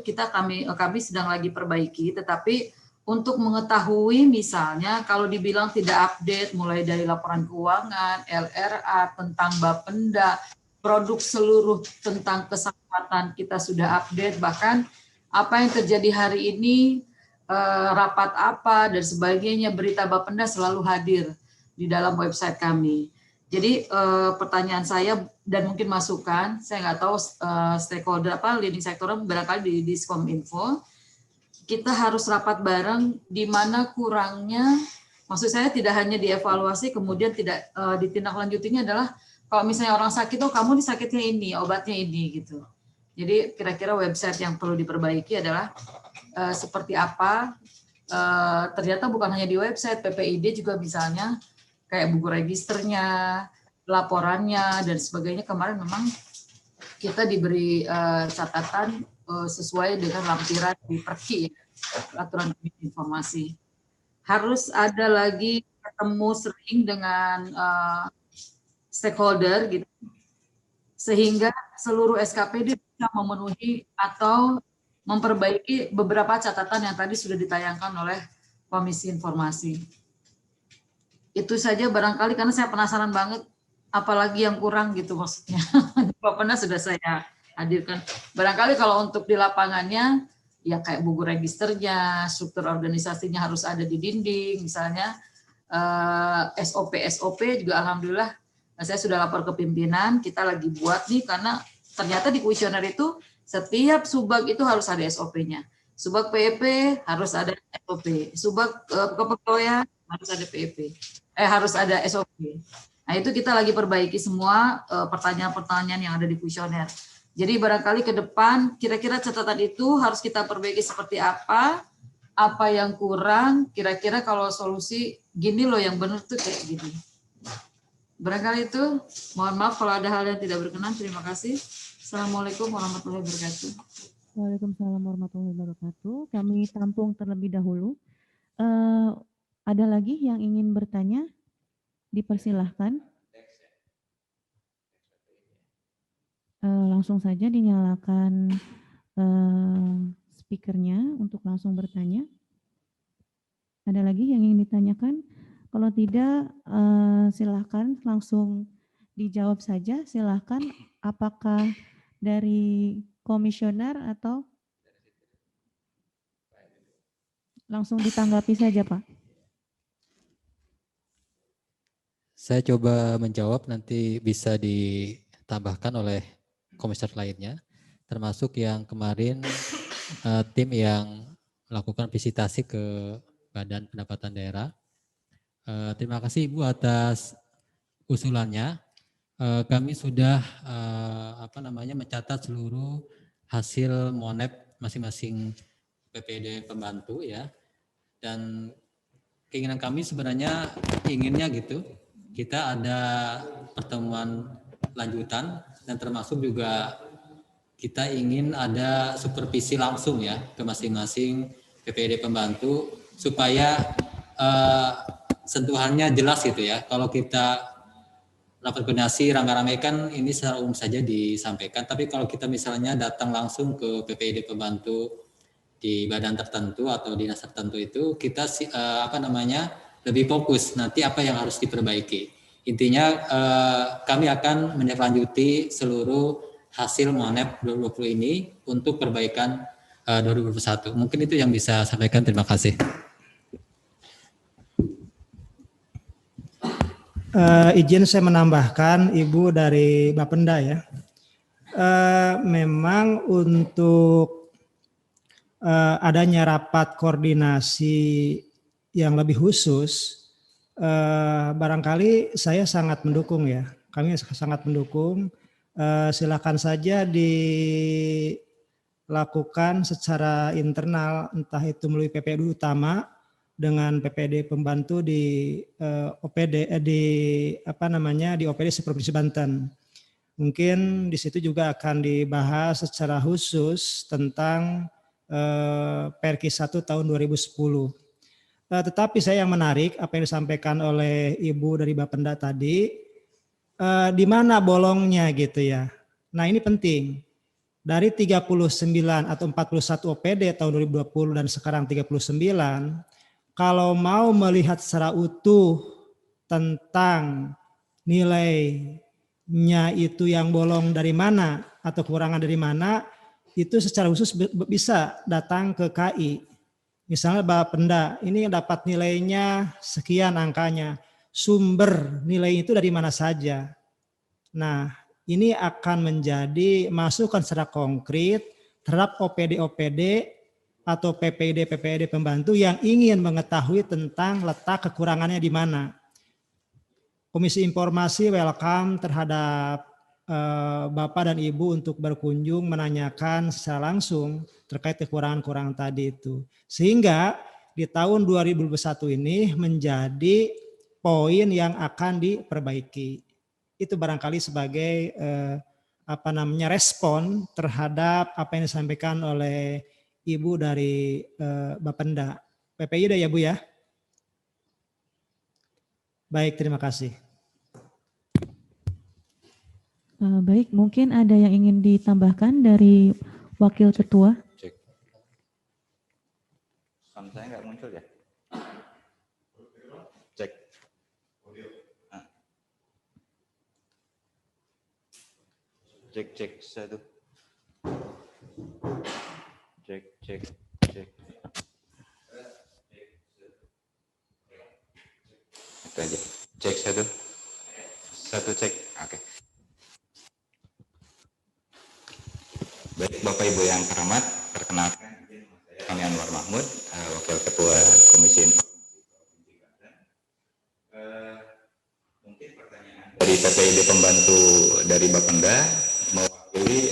kami sedang lagi perbaiki, tetapi untuk mengetahui misalnya kalau dibilang tidak update mulai dari laporan keuangan, LRA, tentang Bapenda, produk seluruh tentang kesehatan kita sudah update, bahkan apa yang terjadi hari ini, rapat apa dan sebagainya, berita Bapenda selalu hadir di dalam website kami. Jadi pertanyaan saya dan mungkin masukan, saya nggak tahu stakeholder leading sektor barangkali di Skominfo, kita harus rapat bareng di mana kurangnya, maksud saya tidak hanya dievaluasi kemudian tidak ditindaklanjutinya adalah kalau misalnya orang sakit, oh kamu ini sakitnya ini, obatnya ini gitu. Jadi kira-kira website yang perlu diperbaiki adalah seperti apa, ternyata bukan hanya di website, PPID juga misalnya kayak buku registernya, laporannya, dan sebagainya. Kemarin memang kita diberi catatan sesuai dengan lampiran di Perki, Peraturan Informasi. Harus ada lagi ketemu sering dengan stakeholder gitu, sehingga seluruh SKPD bisa memenuhi atau memperbaiki beberapa catatan yang tadi sudah ditayangkan oleh Komisi Informasi. Itu saja barangkali, karena saya penasaran banget apalagi yang kurang gitu maksudnya. Bapenda sudah saya hadirkan. Barangkali kalau untuk di lapangannya ya kayak buku registernya, struktur organisasinya harus ada di dinding misalnya, SOP juga alhamdulillah saya sudah lapor ke pimpinan, kita lagi buat nih, karena ternyata di kuesioner itu setiap subag itu harus ada SOP-nya. Subag PEP harus ada SOP, subag kepegawaian harus ada PEP, harus ada SOP. Nah itu kita lagi perbaiki semua pertanyaan-pertanyaan yang ada di kuesioner. Jadi barangkali ke depan kira-kira catatan itu harus kita perbaiki seperti apa yang kurang, kira-kira kalau solusi gini loh yang benar tuh kayak gini. Barangkali itu, mohon maaf kalau ada hal yang tidak berkenan, terima kasih. Assalamualaikum warahmatullahi wabarakatuh. Waalaikumsalam warahmatullahi wabarakatuh. Kami tampung terlebih dahulu. Ada lagi yang ingin bertanya? Dipersilahkan. Langsung saja dinyalakan speakernya untuk langsung bertanya. Ada lagi yang ingin ditanyakan? Kalau tidak, silahkan langsung dijawab saja. Silahkan, apakah dari komisioner atau langsung ditanggapi saja, Pak? Saya coba menjawab, nanti bisa ditambahkan oleh komisioner lainnya, termasuk yang kemarin tim yang melakukan visitasi ke Badan Pendapatan Daerah. Terima kasih Ibu atas usulannya. Kami sudah mencatat seluruh hasil monep masing-masing PPD pembantu ya. Dan keinginan kami sebenarnya inginnya gitu, kita ada pertemuan lanjutan dan termasuk juga kita ingin ada supervisi langsung ya ke masing-masing PPD pembantu supaya sentuhannya jelas gitu ya. Kalau kita rapat koordinasi rame-rame kan ini secara umum saja disampaikan, tapi kalau kita misalnya datang langsung ke PPD pembantu di badan tertentu atau dinas tertentu itu kita lebih fokus nanti apa yang harus diperbaiki. Intinya kami akan menindaklanjuti seluruh hasil monep 2020 ini untuk perbaikan 2021. Mungkin itu yang bisa saya sampaikan. Terima kasih. Izin saya menambahkan Ibu dari Bapenda ya. Memang untuk adanya rapat koordinasi yang lebih khusus, barangkali saya sangat mendukung ya. Kami sangat mendukung. Silakan saja dilakukan secara internal, entah itu melalui PPD utama dengan PPD pembantu di OPD di OPD Provinsi Banten. Mungkin di situ juga akan dibahas secara khusus tentang Perki 1 tahun 2010. Tetapi saya yang menarik apa yang disampaikan oleh Ibu dari Bapenda tadi, di mana bolongnya gitu ya. Nah ini penting. Dari 39 atau 41 OPD tahun 2020 dan sekarang 39, kalau mau melihat secara utuh tentang nilainya itu yang bolong dari mana atau kekurangan dari mana, itu secara khusus bisa datang ke KI. Misalnya Bapenda ini dapat nilainya sekian angkanya, sumber nilai itu dari mana saja. Nah ini akan menjadi masukan secara konkret terhadap OPD-OPD atau PPD pembantu yang ingin mengetahui tentang letak kekurangannya di mana. Komisi Informasi welcome terhadap Bapak dan Ibu untuk berkunjung menanyakan secara langsung terkait kekurangan-kekurangan tadi itu. Sehingga di tahun 2021 ini menjadi poin yang akan diperbaiki. Itu barangkali sebagai respon terhadap apa yang disampaikan oleh Ibu dari Bapenda. PPI udah ya Bu ya? Baik, terima kasih. Baik, mungkin ada yang ingin ditambahkan dari Wakil Ketua. Cek. Sound saya nggak muncul ya? Cek. Ah. Cek satu. Cek. Itu aja. Cek satu. Satu cek. Oke. Baik, Bapak Ibu yang terhormat, perkenalkan kami Anwar Mahmud, Wakil Ketua Komisi Informasi. Mungkin pertanyaan dari PPID Pembantu dari Bapenda mewakili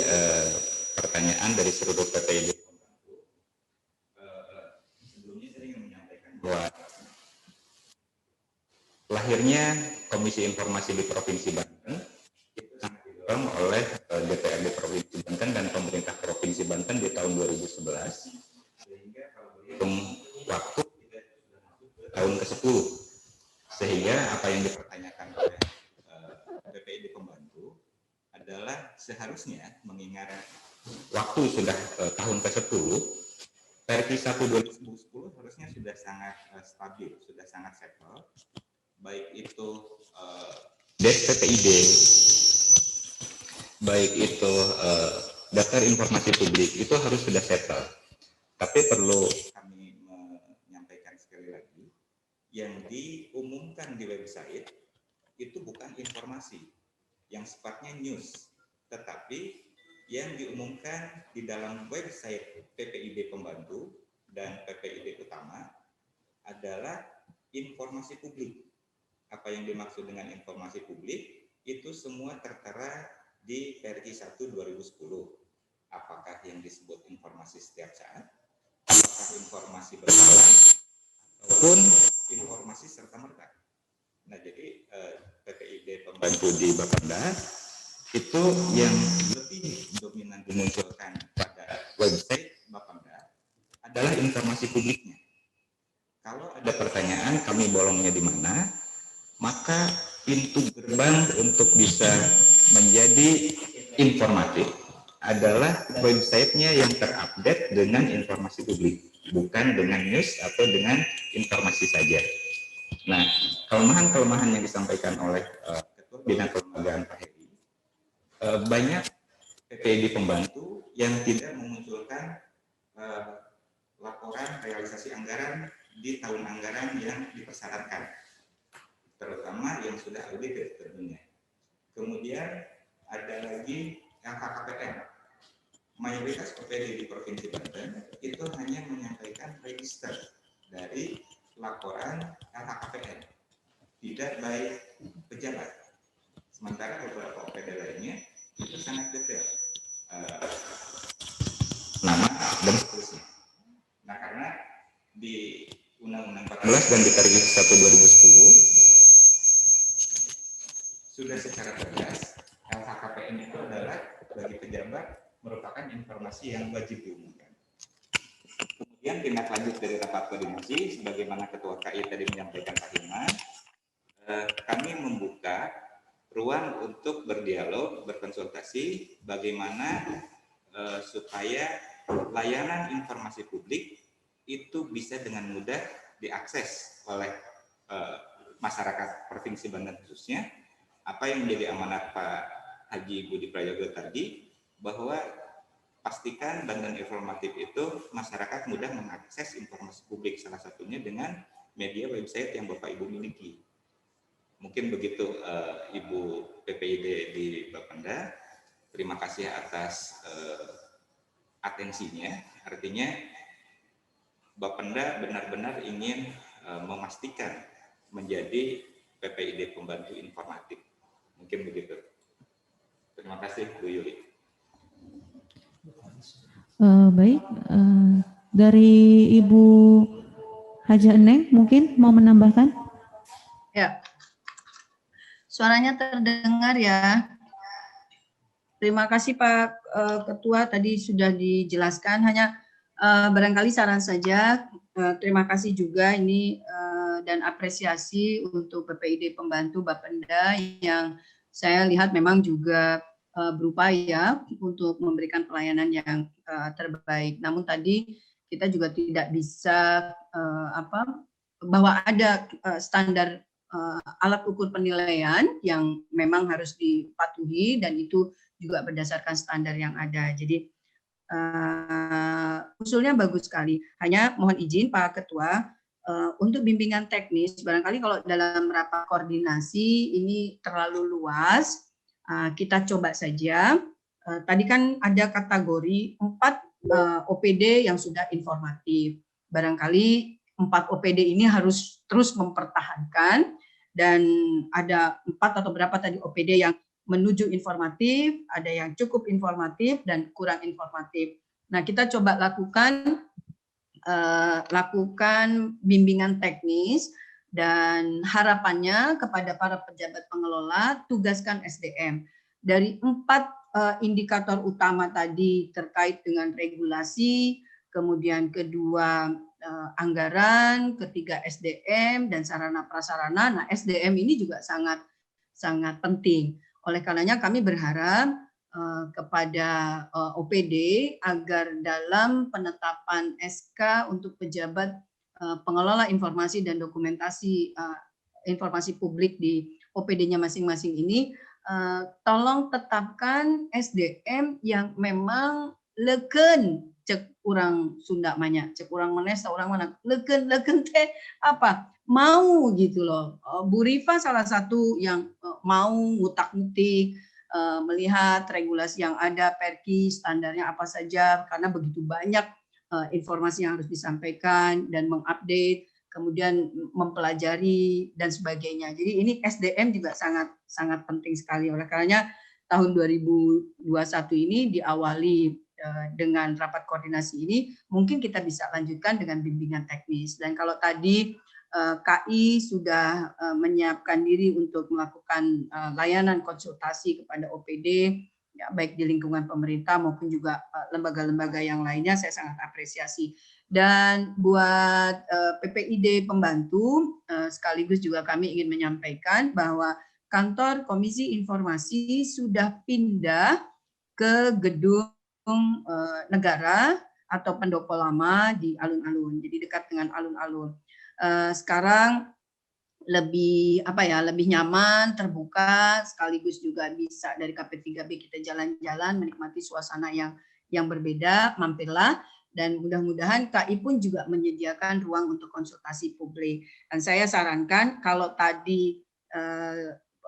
pertanyaan dari seluruh PPID Pembantu. Sebelumnya saya ingin menyampaikan bahwa lahirnya Komisi Informasi di Provinsi Banten itu sangat didorong oleh DPRD Provinsi Banten dan pemerintah Provinsi Banten di tahun 2011, sehingga kalau berhitung waktu kita sudah masuk ke tahun ke-10, sehingga apa yang dipertanyakan oleh PPID Pembantu adalah seharusnya mengingat waktu sudah tahun ke-10, versi 1 2010 harusnya sudah sangat stabil, sudah sangat settle, baik itu PPID, baik itu daftar informasi publik, itu harus sudah settle. Tapi perlu kami menyampaikan sekali lagi, yang diumumkan di website itu bukan informasi yang sifatnya news, tetapi yang diumumkan di dalam website PPID Pembantu dan PPID Utama adalah informasi publik. Apa yang dimaksud dengan informasi publik itu semua tertera di versi 1 2010. Apakah yang disebut informasi setiap saat, apakah informasi berkala, ataupun informasi serta-merta. Nah, jadi PPID Pembantu di Bapenda itu yang lebih dominan dimunculkan pada website Bapenda adalah informasi publiknya. Kalau ada pertanyaan kami bolongnya di mana, maka pintu gerbang untuk bisa menjadi informatif adalah websitenya yang terupdate dengan informasi publik, bukan dengan news atau dengan informasi saja. Nah, kelemahan-kelemahan yang disampaikan oleh Ketua Bidang Kelembagaan Pak Hedi, banyak PPID Pembantu yang tidak memunculkan laporan realisasi anggaran di tahun anggaran yang dipersyaratkan, terutama yang sudah audit tentunya. Kemudian ada lagi LHKPN. Mayoritas PPD di Provinsi Banten itu hanya menyampaikan register dari laporan LHKPN, tidak baik pejabat. Sementara beberapa PPD lainnya itu sangat detail, nama dan seterusnya. Nah, karena di Undang-Undang 14 dan di Pergub 1 2010 sudah secara tegas LHKPN itu adalah bagi pejabat merupakan informasi yang wajib diumumkan. Kemudian tindak lanjut dari rapat koordinasi, sebagaimana Ketua KI tadi menyampaikan Pak Hilman, kami membuka ruang untuk berdialog, berkonsultasi, bagaimana supaya layanan informasi publik itu bisa dengan mudah diakses oleh masyarakat Provinsi Banten khususnya. Apa yang menjadi amanat Pak Haji Budi Prayogo tadi, bahwa pastikan Banten Informatif itu masyarakat mudah mengakses informasi publik, salah satunya dengan media website yang Bapak Ibu miliki. Mungkin begitu Ibu PPID di Bapenda. Terima kasih atas atensinya. Artinya Bapenda benar-benar ingin memastikan menjadi PPID Pembantu Informatif. Mungkin begitu. Terima kasih Bu Yuli. Baik, dari Ibu Haja Eneng mungkin mau menambahkan? Ya, suaranya terdengar ya. Terima kasih Pak Ketua, tadi sudah dijelaskan. Hanya barangkali saran saja, terima kasih juga ini dan apresiasi untuk PPID Pembantu Bapenda yang saya lihat memang juga berupaya untuk memberikan pelayanan yang terbaik. Namun tadi kita juga tidak bisa bahwa ada standar alat ukur penilaian yang memang harus dipatuhi dan itu juga berdasarkan standar yang ada. Jadi usulnya bagus sekali. Hanya mohon izin Pak Ketua, untuk bimbingan teknis, barangkali kalau dalam rapat koordinasi ini terlalu luas, kita coba saja. Tadi kan ada kategori 4 OPD yang sudah informatif. Barangkali 4 OPD ini harus terus mempertahankan, dan ada 4 atau berapa tadi OPD yang menuju informatif, ada yang cukup informatif dan kurang informatif. Nah, kita coba lakukan bimbingan teknis, dan harapannya kepada para pejabat pengelola, tugaskan SDM. Dari 4 indikator utama tadi terkait dengan regulasi, kemudian kedua anggaran, ketiga SDM dan sarana prasarana. Nah, SDM ini juga sangat penting. Oleh karenanya kami berharap kepada OPD agar dalam penetapan SK untuk pejabat pengelola informasi dan dokumentasi informasi publik di OPD-nya masing-masing ini, tolong tetapkan SDM yang memang leken, cek urang Sunda manya, cek urang Manesa, urang mana, leken teh apa? Mau gitu loh. Bu Rifa salah satu yang mau ngutak-ngutik, melihat regulasi yang ada, perki, standarnya apa saja, karena begitu banyak informasi yang harus disampaikan dan mengupdate, kemudian mempelajari dan sebagainya. Jadi ini SDM juga sangat penting sekali. Oleh karenanya tahun 2021 ini diawali dengan rapat koordinasi ini, mungkin kita bisa lanjutkan dengan bimbingan teknis. Dan kalau tadi KI sudah menyiapkan diri untuk melakukan layanan konsultasi kepada OPD, ya, baik di lingkungan pemerintah maupun juga lembaga-lembaga yang lainnya, saya sangat apresiasi. Dan buat PPID pembantu, sekaligus juga kami ingin menyampaikan bahwa kantor Komisi Informasi sudah pindah ke gedung negara atau pendopo lama di alun-alun, jadi dekat dengan alun-alun. Sekarang lebih nyaman, terbuka, sekaligus juga bisa dari KP3B kita jalan-jalan menikmati suasana yang berbeda. Mampirlah, dan mudah-mudahan KI pun juga menyediakan ruang untuk konsultasi publik. Dan saya sarankan kalau tadi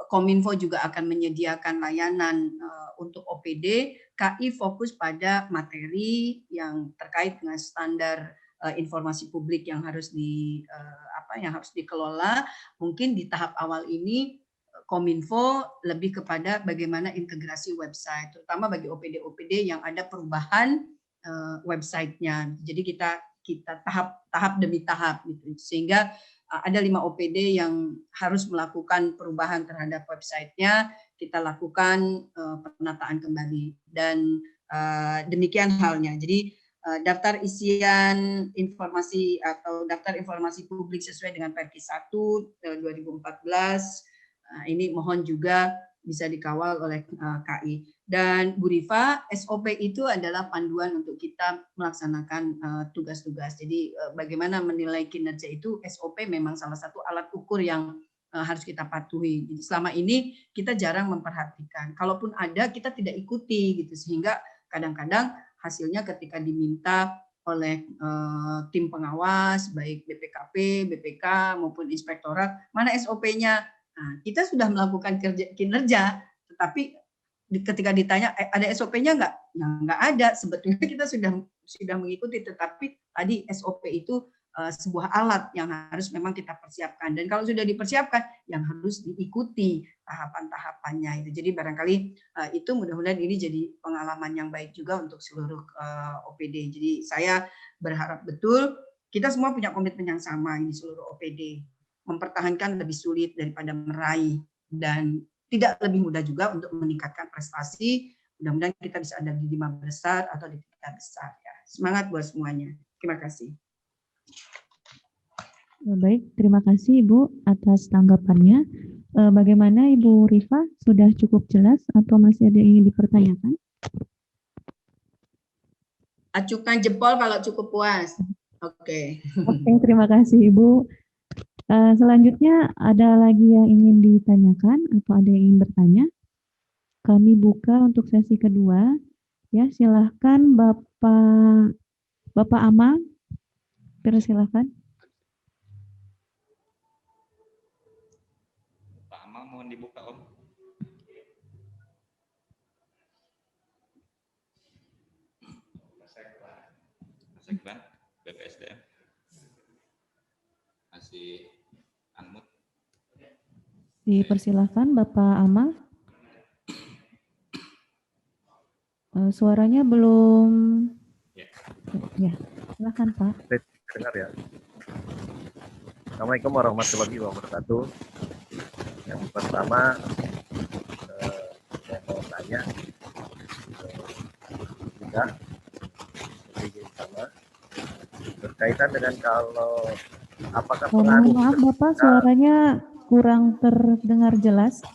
Kominfo juga akan menyediakan layanan untuk OPD, KI fokus pada materi yang terkait dengan standar informasi publik yang harus dikelola. Mungkin di tahap awal ini Kominfo lebih kepada bagaimana integrasi website, terutama bagi OPD-OPD yang ada perubahan websitenya. Jadi kita tahap demi tahap gitu, sehingga ada 5 OPD yang harus melakukan perubahan terhadap websitenya, kita lakukan penataan kembali, dan demikian halnya. Jadi daftar isian informasi atau daftar informasi publik sesuai dengan Perki 1 2014 ini mohon juga bisa dikawal oleh KI. Dan Bu Rifa, SOP itu adalah panduan untuk kita melaksanakan tugas-tugas. Jadi bagaimana menilai kinerja itu, SOP memang salah satu alat ukur yang harus kita patuhi. Jadi selama ini kita jarang memperhatikan. Kalaupun ada, kita tidak ikuti gitu, sehingga kadang-kadang hasilnya ketika diminta oleh tim pengawas, baik BPKP, BPK maupun inspektorat, mana SOP-nya? Nah, kita sudah melakukan kinerja, tetapi ketika ditanya ada SOP-nya nggak? Nah, nggak ada. Sebetulnya kita sudah mengikuti, tetapi tadi SOP itu sebuah alat yang harus memang kita persiapkan, dan kalau sudah dipersiapkan yang harus diikuti tahapan-tahapannya itu. Jadi barangkali itu mudah-mudahan ini jadi pengalaman yang baik juga untuk seluruh OPD. Jadi saya berharap betul kita semua punya komitmen yang sama ini seluruh OPD, mempertahankan lebih sulit daripada meraih, dan tidak lebih mudah juga untuk meningkatkan prestasi. Mudah-mudahan kita bisa ada di 5 besar atau di 3 besar ya. Semangat buat semuanya. Terima kasih. Baik, terima kasih Ibu atas tanggapannya. Bagaimana Ibu Rifa? Sudah cukup jelas atau masih ada yang ingin dipertanyakan? Acukan jempol kalau cukup puas. Oke. Oke, terima kasih Ibu. Selanjutnya ada lagi yang ingin ditanyakan atau ada yang ingin bertanya? Kami buka untuk sesi kedua. Ya, silahkan Bapak Amal. Persilahkan. Pak Amal mohon dibuka Om. Mas Ekban, BPSDM. Masih unmute. Dipersilahkan Bapak Amal. Suaranya belum. Ya, silakan Pak. Dengar ya. Assalamualaikum warahmatullahi wabarakatuh. Yang pertama, saya mau tanya juga sama berkaitan dengan kalau apakah pengaruh. Maaf Bapak, suaranya kurang terdengar jelas.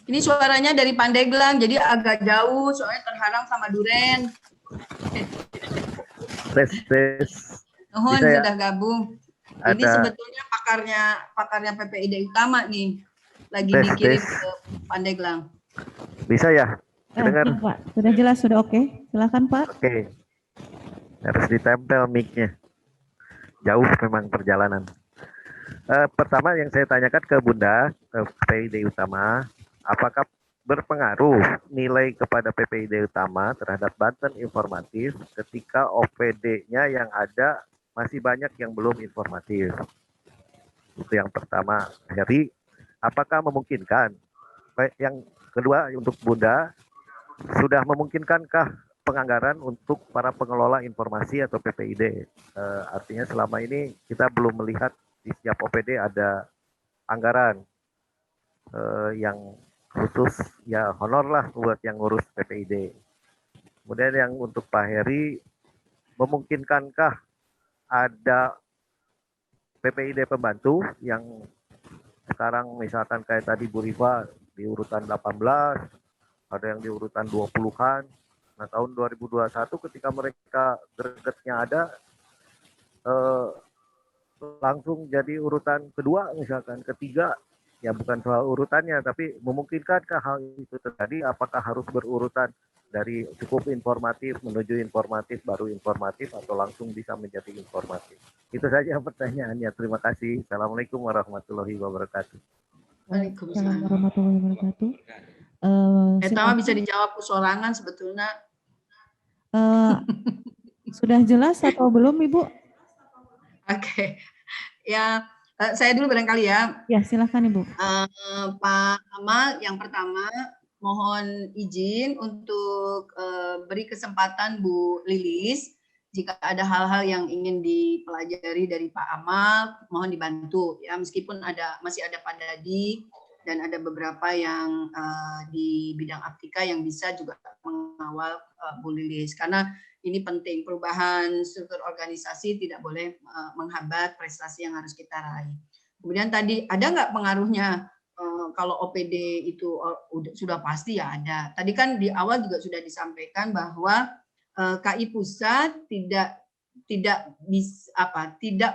Ini suaranya dari Pandeglang, jadi agak jauh, soalnya terhalang sama duren. Tes. Nuhun Bisa ya? sudah gabung. Ini sebetulnya pakarnya PPID Utama nih, lagi dikirim ke Pandeglang. Bisa ya? Dengar? Ya, Pak, sudah jelas, sudah oke. Silakan Pak. Oke. Harus ditempel mic-nya. Jauh memang perjalanan. Pertama yang saya tanyakan ke Bunda, ke PPID Utama, apakah berpengaruh nilai kepada PPID Utama terhadap Banten Informatif ketika OPD-nya yang ada masih banyak yang belum informatif? Itu yang pertama. Jadi, apakah memungkinkan? Yang kedua untuk Bunda, sudah memungkinkankah penganggaran untuk para pengelola informasi atau PPID? Artinya selama ini kita belum melihat di setiap OPD ada anggaran yang khusus, ya honor lah buat yang ngurus PPID. Kemudian yang untuk Pak Heri, memungkinkankah ada PPID pembantu yang sekarang misalkan kayak tadi Bu Rifa di urutan 18, ada yang di urutan 20-an. Nah tahun 2021 ketika mereka gregetnya ada, langsung jadi urutan kedua misalkan, ketiga. Ya bukan soal urutannya, tapi memungkinkankah hal itu terjadi? Apakah harus berurutan dari cukup informatif menuju informatif, baru informatif, atau langsung bisa menjadi informatif? Itu saja pertanyaannya. Terima kasih. Assalamualaikum warahmatullahi wabarakatuh. Waalaikumsalam warahmatullahi wabarakatuh. Etama bisa dijawab sorangan sebetulnya. Sudah jelas atau belum Ibu? Oke. Ya, saya dulu barangkali ya. Ya, silakan Ibu. Pak Amal, yang pertama mohon izin untuk beri kesempatan Bu Lilis. Jika ada hal-hal yang ingin dipelajari dari Pak Amal, mohon dibantu ya. Meskipun masih ada Pak Dadi dan ada beberapa yang di bidang aptika yang bisa juga mengawal Bu Lilis, karena ini penting. Perubahan struktur organisasi tidak boleh menghambat prestasi yang harus kita raih. Kemudian tadi ada nggak pengaruhnya kalau OPD itu sudah pasti ya ada. Tadi kan di awal juga sudah disampaikan bahwa KI Pusat tidak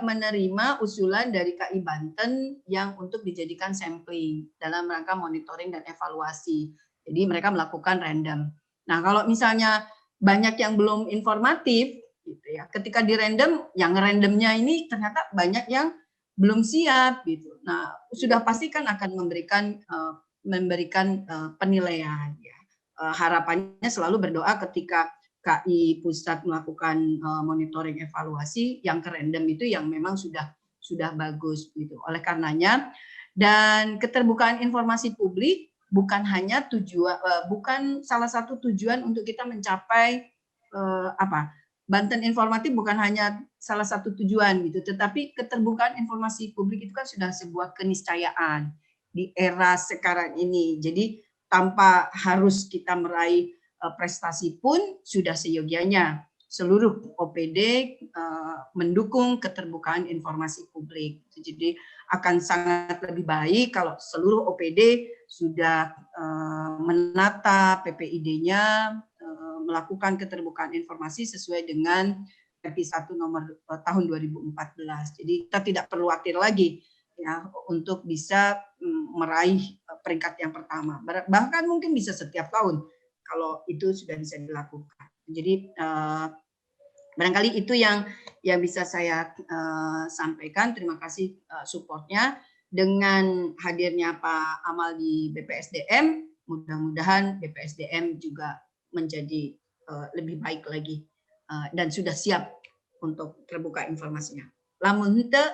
menerima usulan dari KI Banten yang untuk dijadikan sampling dalam rangka monitoring dan evaluasi. Jadi mereka melakukan random. Nah, kalau misalnya banyak yang belum informatif gitu ya. Ketika di random, yang randomnya ini ternyata banyak yang belum siap gitu. Nah, sudah pasti kan akan memberikan penilaian ya. Harapannya selalu berdoa ketika KI Pusat melakukan monitoring evaluasi yang ke random itu yang memang sudah bagus gitu. Oleh karenanya, dan keterbukaan informasi publik bukan hanya bukan salah satu tujuan untuk kita mencapai Banten Informatif, bukan hanya salah satu tujuan gitu, tetapi keterbukaan informasi publik itu kan sudah sebuah keniscayaan di era sekarang ini. Jadi tanpa harus kita meraih prestasi pun sudah seyogianya seluruh OPD mendukung keterbukaan informasi publik. Jadi akan sangat lebih baik kalau seluruh OPD sudah menata PPID-nya, melakukan keterbukaan informasi sesuai dengan PP 1 nomor tahun 2014. Jadi kita tidak perlu khawatir lagi ya untuk bisa meraih peringkat yang pertama. Bahkan mungkin bisa setiap tahun kalau itu sudah bisa dilakukan. Jadi barangkali itu yang bisa saya sampaikan. Terima kasih supportnya. Dengan hadirnya Pak Amal di BPSDM, mudah-mudahan BPSDM juga menjadi lebih baik lagi dan sudah siap untuk terbuka informasinya. Lamun henteu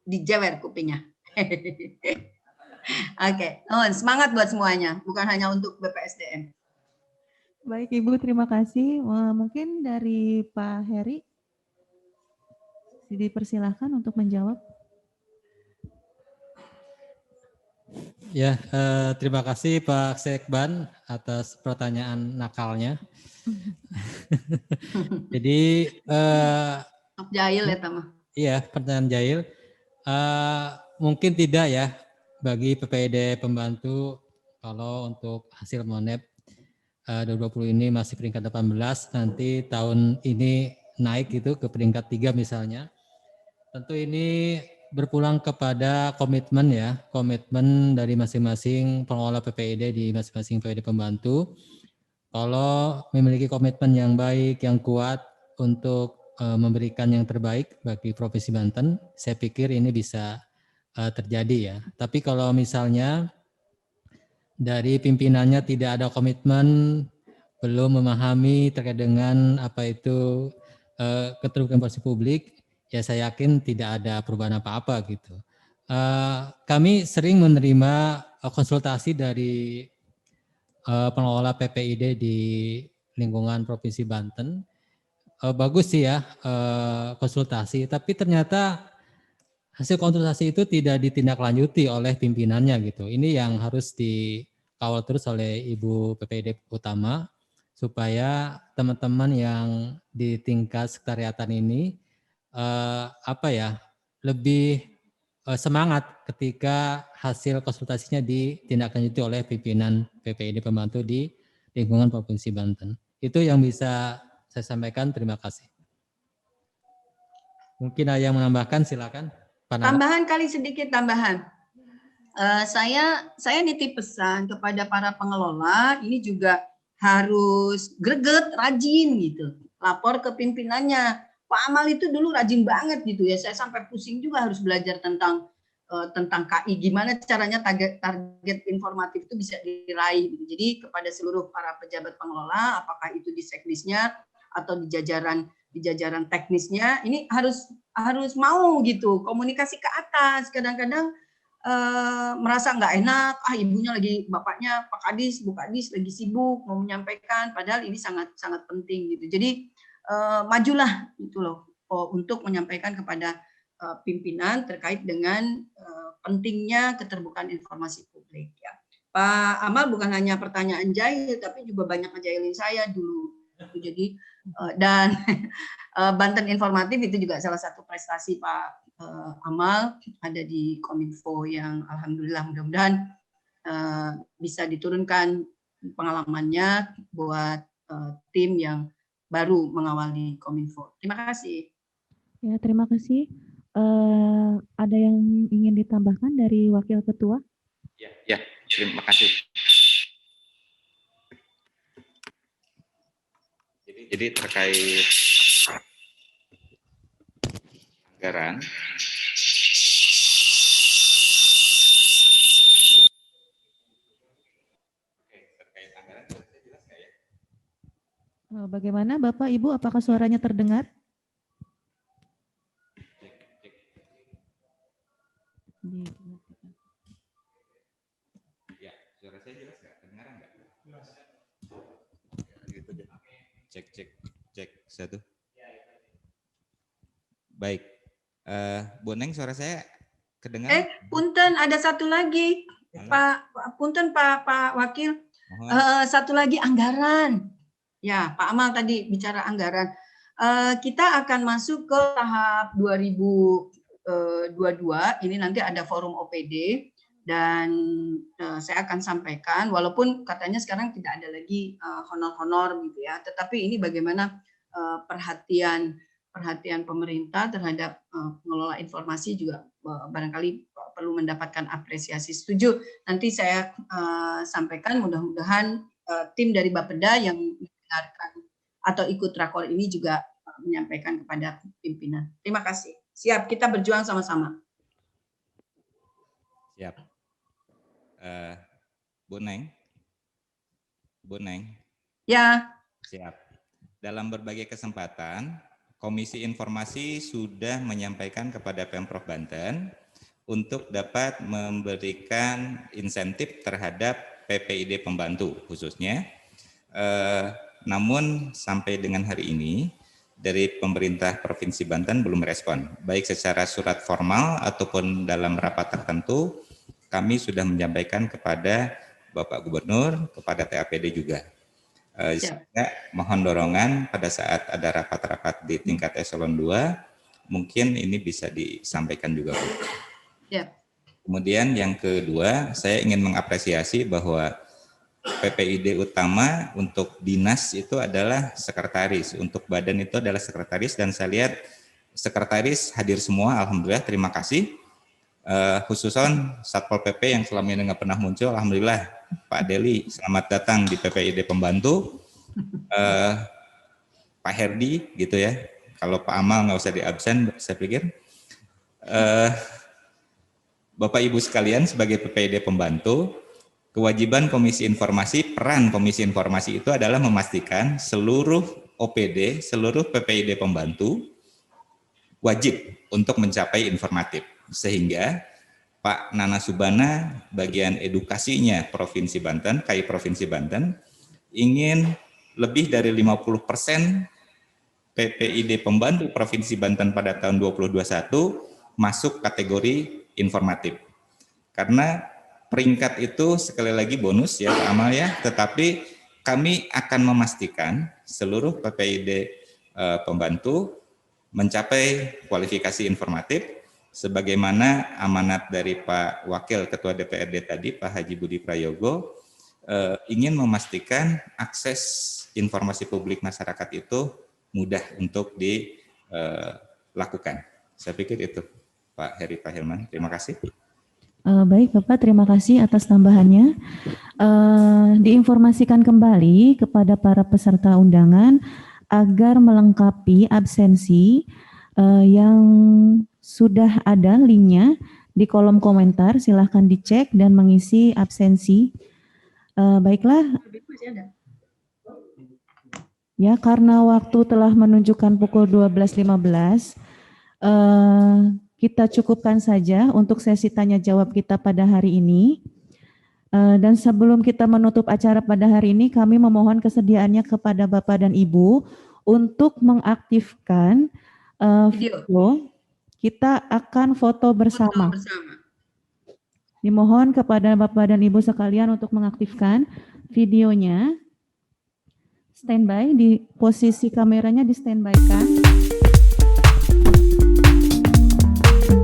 dijewer kupingnya. Oke, semangat buat semuanya, bukan hanya untuk BPSDM. Baik Ibu, terima kasih. Mungkin dari Pak Heri dipersilahkan untuk menjawab. Ya, terima kasih Pak Sekban atas pertanyaan nakalnya. Jadi jahil ya Tama. Iya, pertanyaan jahil. Mungkin tidak ya bagi PPID pembantu kalau untuk hasil Monep 2020 ini masih peringkat 18, nanti tahun ini naik gitu ke peringkat 3 misalnya. Tentu ini berpulang kepada komitmen ya, komitmen dari masing-masing pengelola PPID di masing-masing PPID pembantu. Kalau memiliki komitmen yang baik, yang kuat untuk memberikan yang terbaik bagi Provinsi Banten, saya pikir ini bisa terjadi ya. Tapi kalau misalnya dari pimpinannya tidak ada komitmen, belum memahami terkait dengan apa itu keterbukaan informasi publik, ya saya yakin tidak ada perubahan apa-apa gitu. Kami sering menerima konsultasi dari pengelola PPID di lingkungan Provinsi Banten. Bagus sih ya konsultasi, tapi ternyata hasil konsultasi itu tidak ditindaklanjuti oleh pimpinannya gitu. Ini yang harus dikawal terus oleh Ibu PPID utama supaya teman-teman yang di tingkat sekretariatan ini lebih semangat ketika hasil konsultasinya ditindaklanjuti oleh pimpinan PPID pembantu di lingkungan Provinsi Banten. Itu yang bisa saya sampaikan. Terima kasih. Mungkin ada yang menambahkan, silakan. Tambahan kali sedikit tambahan. Saya nitip pesan kepada para pengelola ini juga harus greget, rajin gitu. Lapor ke pimpinannya. Pak Amal itu dulu rajin banget gitu ya. Saya sampai pusing juga harus belajar tentang KI. Gimana caranya target informatif itu bisa diraih. Jadi kepada seluruh para pejabat pengelola, apakah itu di sekdisnya atau di jajaran teknisnya, ini harus mau gitu komunikasi ke atas. Kadang-kadang merasa nggak enak, ibunya lagi, bapaknya Pak Kadis, Bu Kadis lagi sibuk mau menyampaikan, padahal ini sangat sangat penting gitu. Jadi majulah gitu loh untuk menyampaikan kepada pimpinan terkait dengan pentingnya keterbukaan informasi publik ya. Pak Amal bukan hanya pertanyaan jahil, tapi juga banyak ngejahilin saya dulu. Jadi dan Banten Informatif itu juga salah satu prestasi Pak Amal, ada di Kominfo yang alhamdulillah mudah-mudahan bisa diturunkan pengalamannya buat tim yang baru mengawali Kominfo. Terima kasih. Ya, terima kasih. Ada yang ingin ditambahkan dari Wakil Ketua? Ya, terima kasih. Jadi terkait anggaran, bagaimana Bapak Ibu, apakah suaranya terdengar? ya, suara saya jelas nggak? Kedengaran nggak? Cek satu. Baik, Bu Neng, suara saya kedengaran? Punten, ada satu lagi, Pak Punten, Pak Wakil, satu lagi anggaran. Ya, Pak Amal tadi bicara anggaran. Kita akan masuk ke tahap 2022. Ini nanti ada forum OPD dan saya akan sampaikan. Walaupun katanya sekarang tidak ada lagi honor-honor gitu ya. Tetapi ini bagaimana perhatian pemerintah terhadap pengelola informasi juga barangkali perlu mendapatkan apresiasi. Setuju. Nanti saya sampaikan. Mudah-mudahan tim dari Bapeda yang mendengarkan atau ikut rakor ini juga menyampaikan kepada pimpinan. Terima kasih. Siap, kita berjuang sama-sama. Siap. Bu Neng. Ya. Siap. Dalam berbagai kesempatan, Komisi Informasi sudah menyampaikan kepada Pemprov Banten untuk dapat memberikan insentif terhadap PPID pembantu khususnya. Namun sampai dengan hari ini dari pemerintah Provinsi Banten belum respon, baik secara surat formal ataupun dalam rapat tertentu. Kami sudah menyampaikan kepada Bapak Gubernur, kepada TAPD juga. Sehingga mohon dorongan pada saat ada rapat-rapat di tingkat eselon 2, mungkin ini bisa disampaikan juga, Bu. Ya. Kemudian yang kedua, saya ingin mengapresiasi bahwa PPID utama untuk dinas itu adalah sekretaris, untuk badan itu adalah sekretaris, dan saya lihat sekretaris hadir semua, alhamdulillah, terima kasih. Khususon Satpol PP yang selama ini nggak pernah muncul, alhamdulillah, Pak Deli, selamat datang di PPID pembantu. Pak Herdi gitu ya, kalau Pak Amal nggak usah diabsen, saya pikir. Bapak Ibu sekalian, sebagai PPID pembantu, kewajiban Komisi Informasi, peran Komisi Informasi itu adalah memastikan seluruh OPD, seluruh PPID pembantu wajib untuk mencapai informatif. Sehingga Pak Nana Subana, bagian edukasinya Provinsi Banten, KAI Provinsi Banten, ingin lebih dari 50% PPID pembantu Provinsi Banten pada tahun 2021 masuk kategori informatif. Karena peringkat itu sekali lagi bonus ya Pak Amal ya, tetapi kami akan memastikan seluruh PPID pembantu mencapai kualifikasi informatif sebagaimana amanat dari Pak Wakil Ketua DPRD tadi, Pak Haji Budi Prayogo, ingin memastikan akses informasi publik masyarakat itu mudah untuk dilakukan. Saya pikir itu Pak Heri Pak Hilman. Terima kasih. Baik Bapak, terima kasih atas tambahannya. Diinformasikan kembali kepada para peserta undangan agar melengkapi absensi yang sudah ada linknya di kolom komentar. Silahkan dicek dan mengisi absensi. Baiklah. Ya, karena waktu telah menunjukkan pukul 12.15, kita cukupkan saja untuk sesi tanya jawab kita pada hari ini. Dan sebelum kita menutup acara pada hari ini, kami memohon kesediaannya kepada Bapak dan Ibu untuk mengaktifkan video. Kita akan foto bersama. Dimohon kepada Bapak dan Ibu sekalian untuk mengaktifkan videonya. Standby, di posisi kameranya di standby-kan.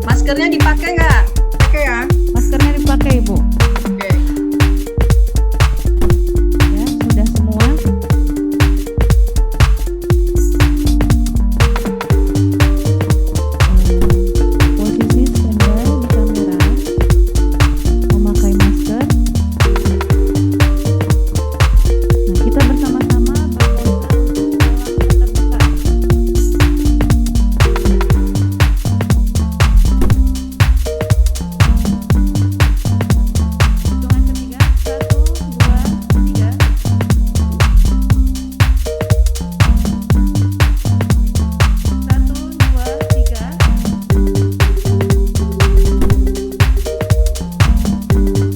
Maskernya dipakai nggak? Pakai ya? Maskernya dipakai, Ibu. Oke. Ya, sudah semua. Posisi standby di kamera. Memakai masker. Nah, kita bersama-sama terbuka. Hitungan ketiga, 1, 2, 3. 1, 2, 3.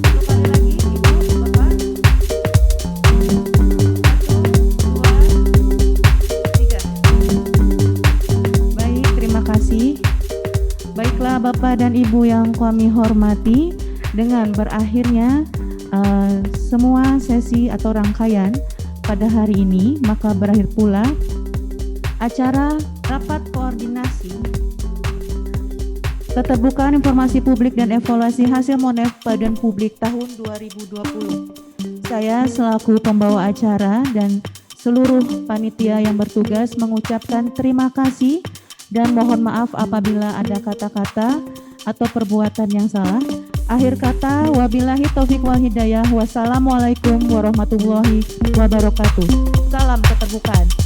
Satu kali lagi, Ibu, Bapak. 1, 2, 3. Baik, terima kasih. Baiklah Bapak dan Ibu yang kami hormati, dengan berakhirnya semua sesi atau rangkaian pada hari ini, maka berakhir pula acara rapat koordinasi keterbukaan informasi publik dan evaluasi hasil Monef Badan Publik tahun 2020. Saya selaku pembawa acara dan seluruh panitia yang bertugas mengucapkan terima kasih dan mohon maaf apabila ada kata-kata atau perbuatan yang salah. Akhir kata, wabillahi taufiq wal hidayah. Wassalamualaikum warahmatullahi wabarakatuh. Salam keterbukaan.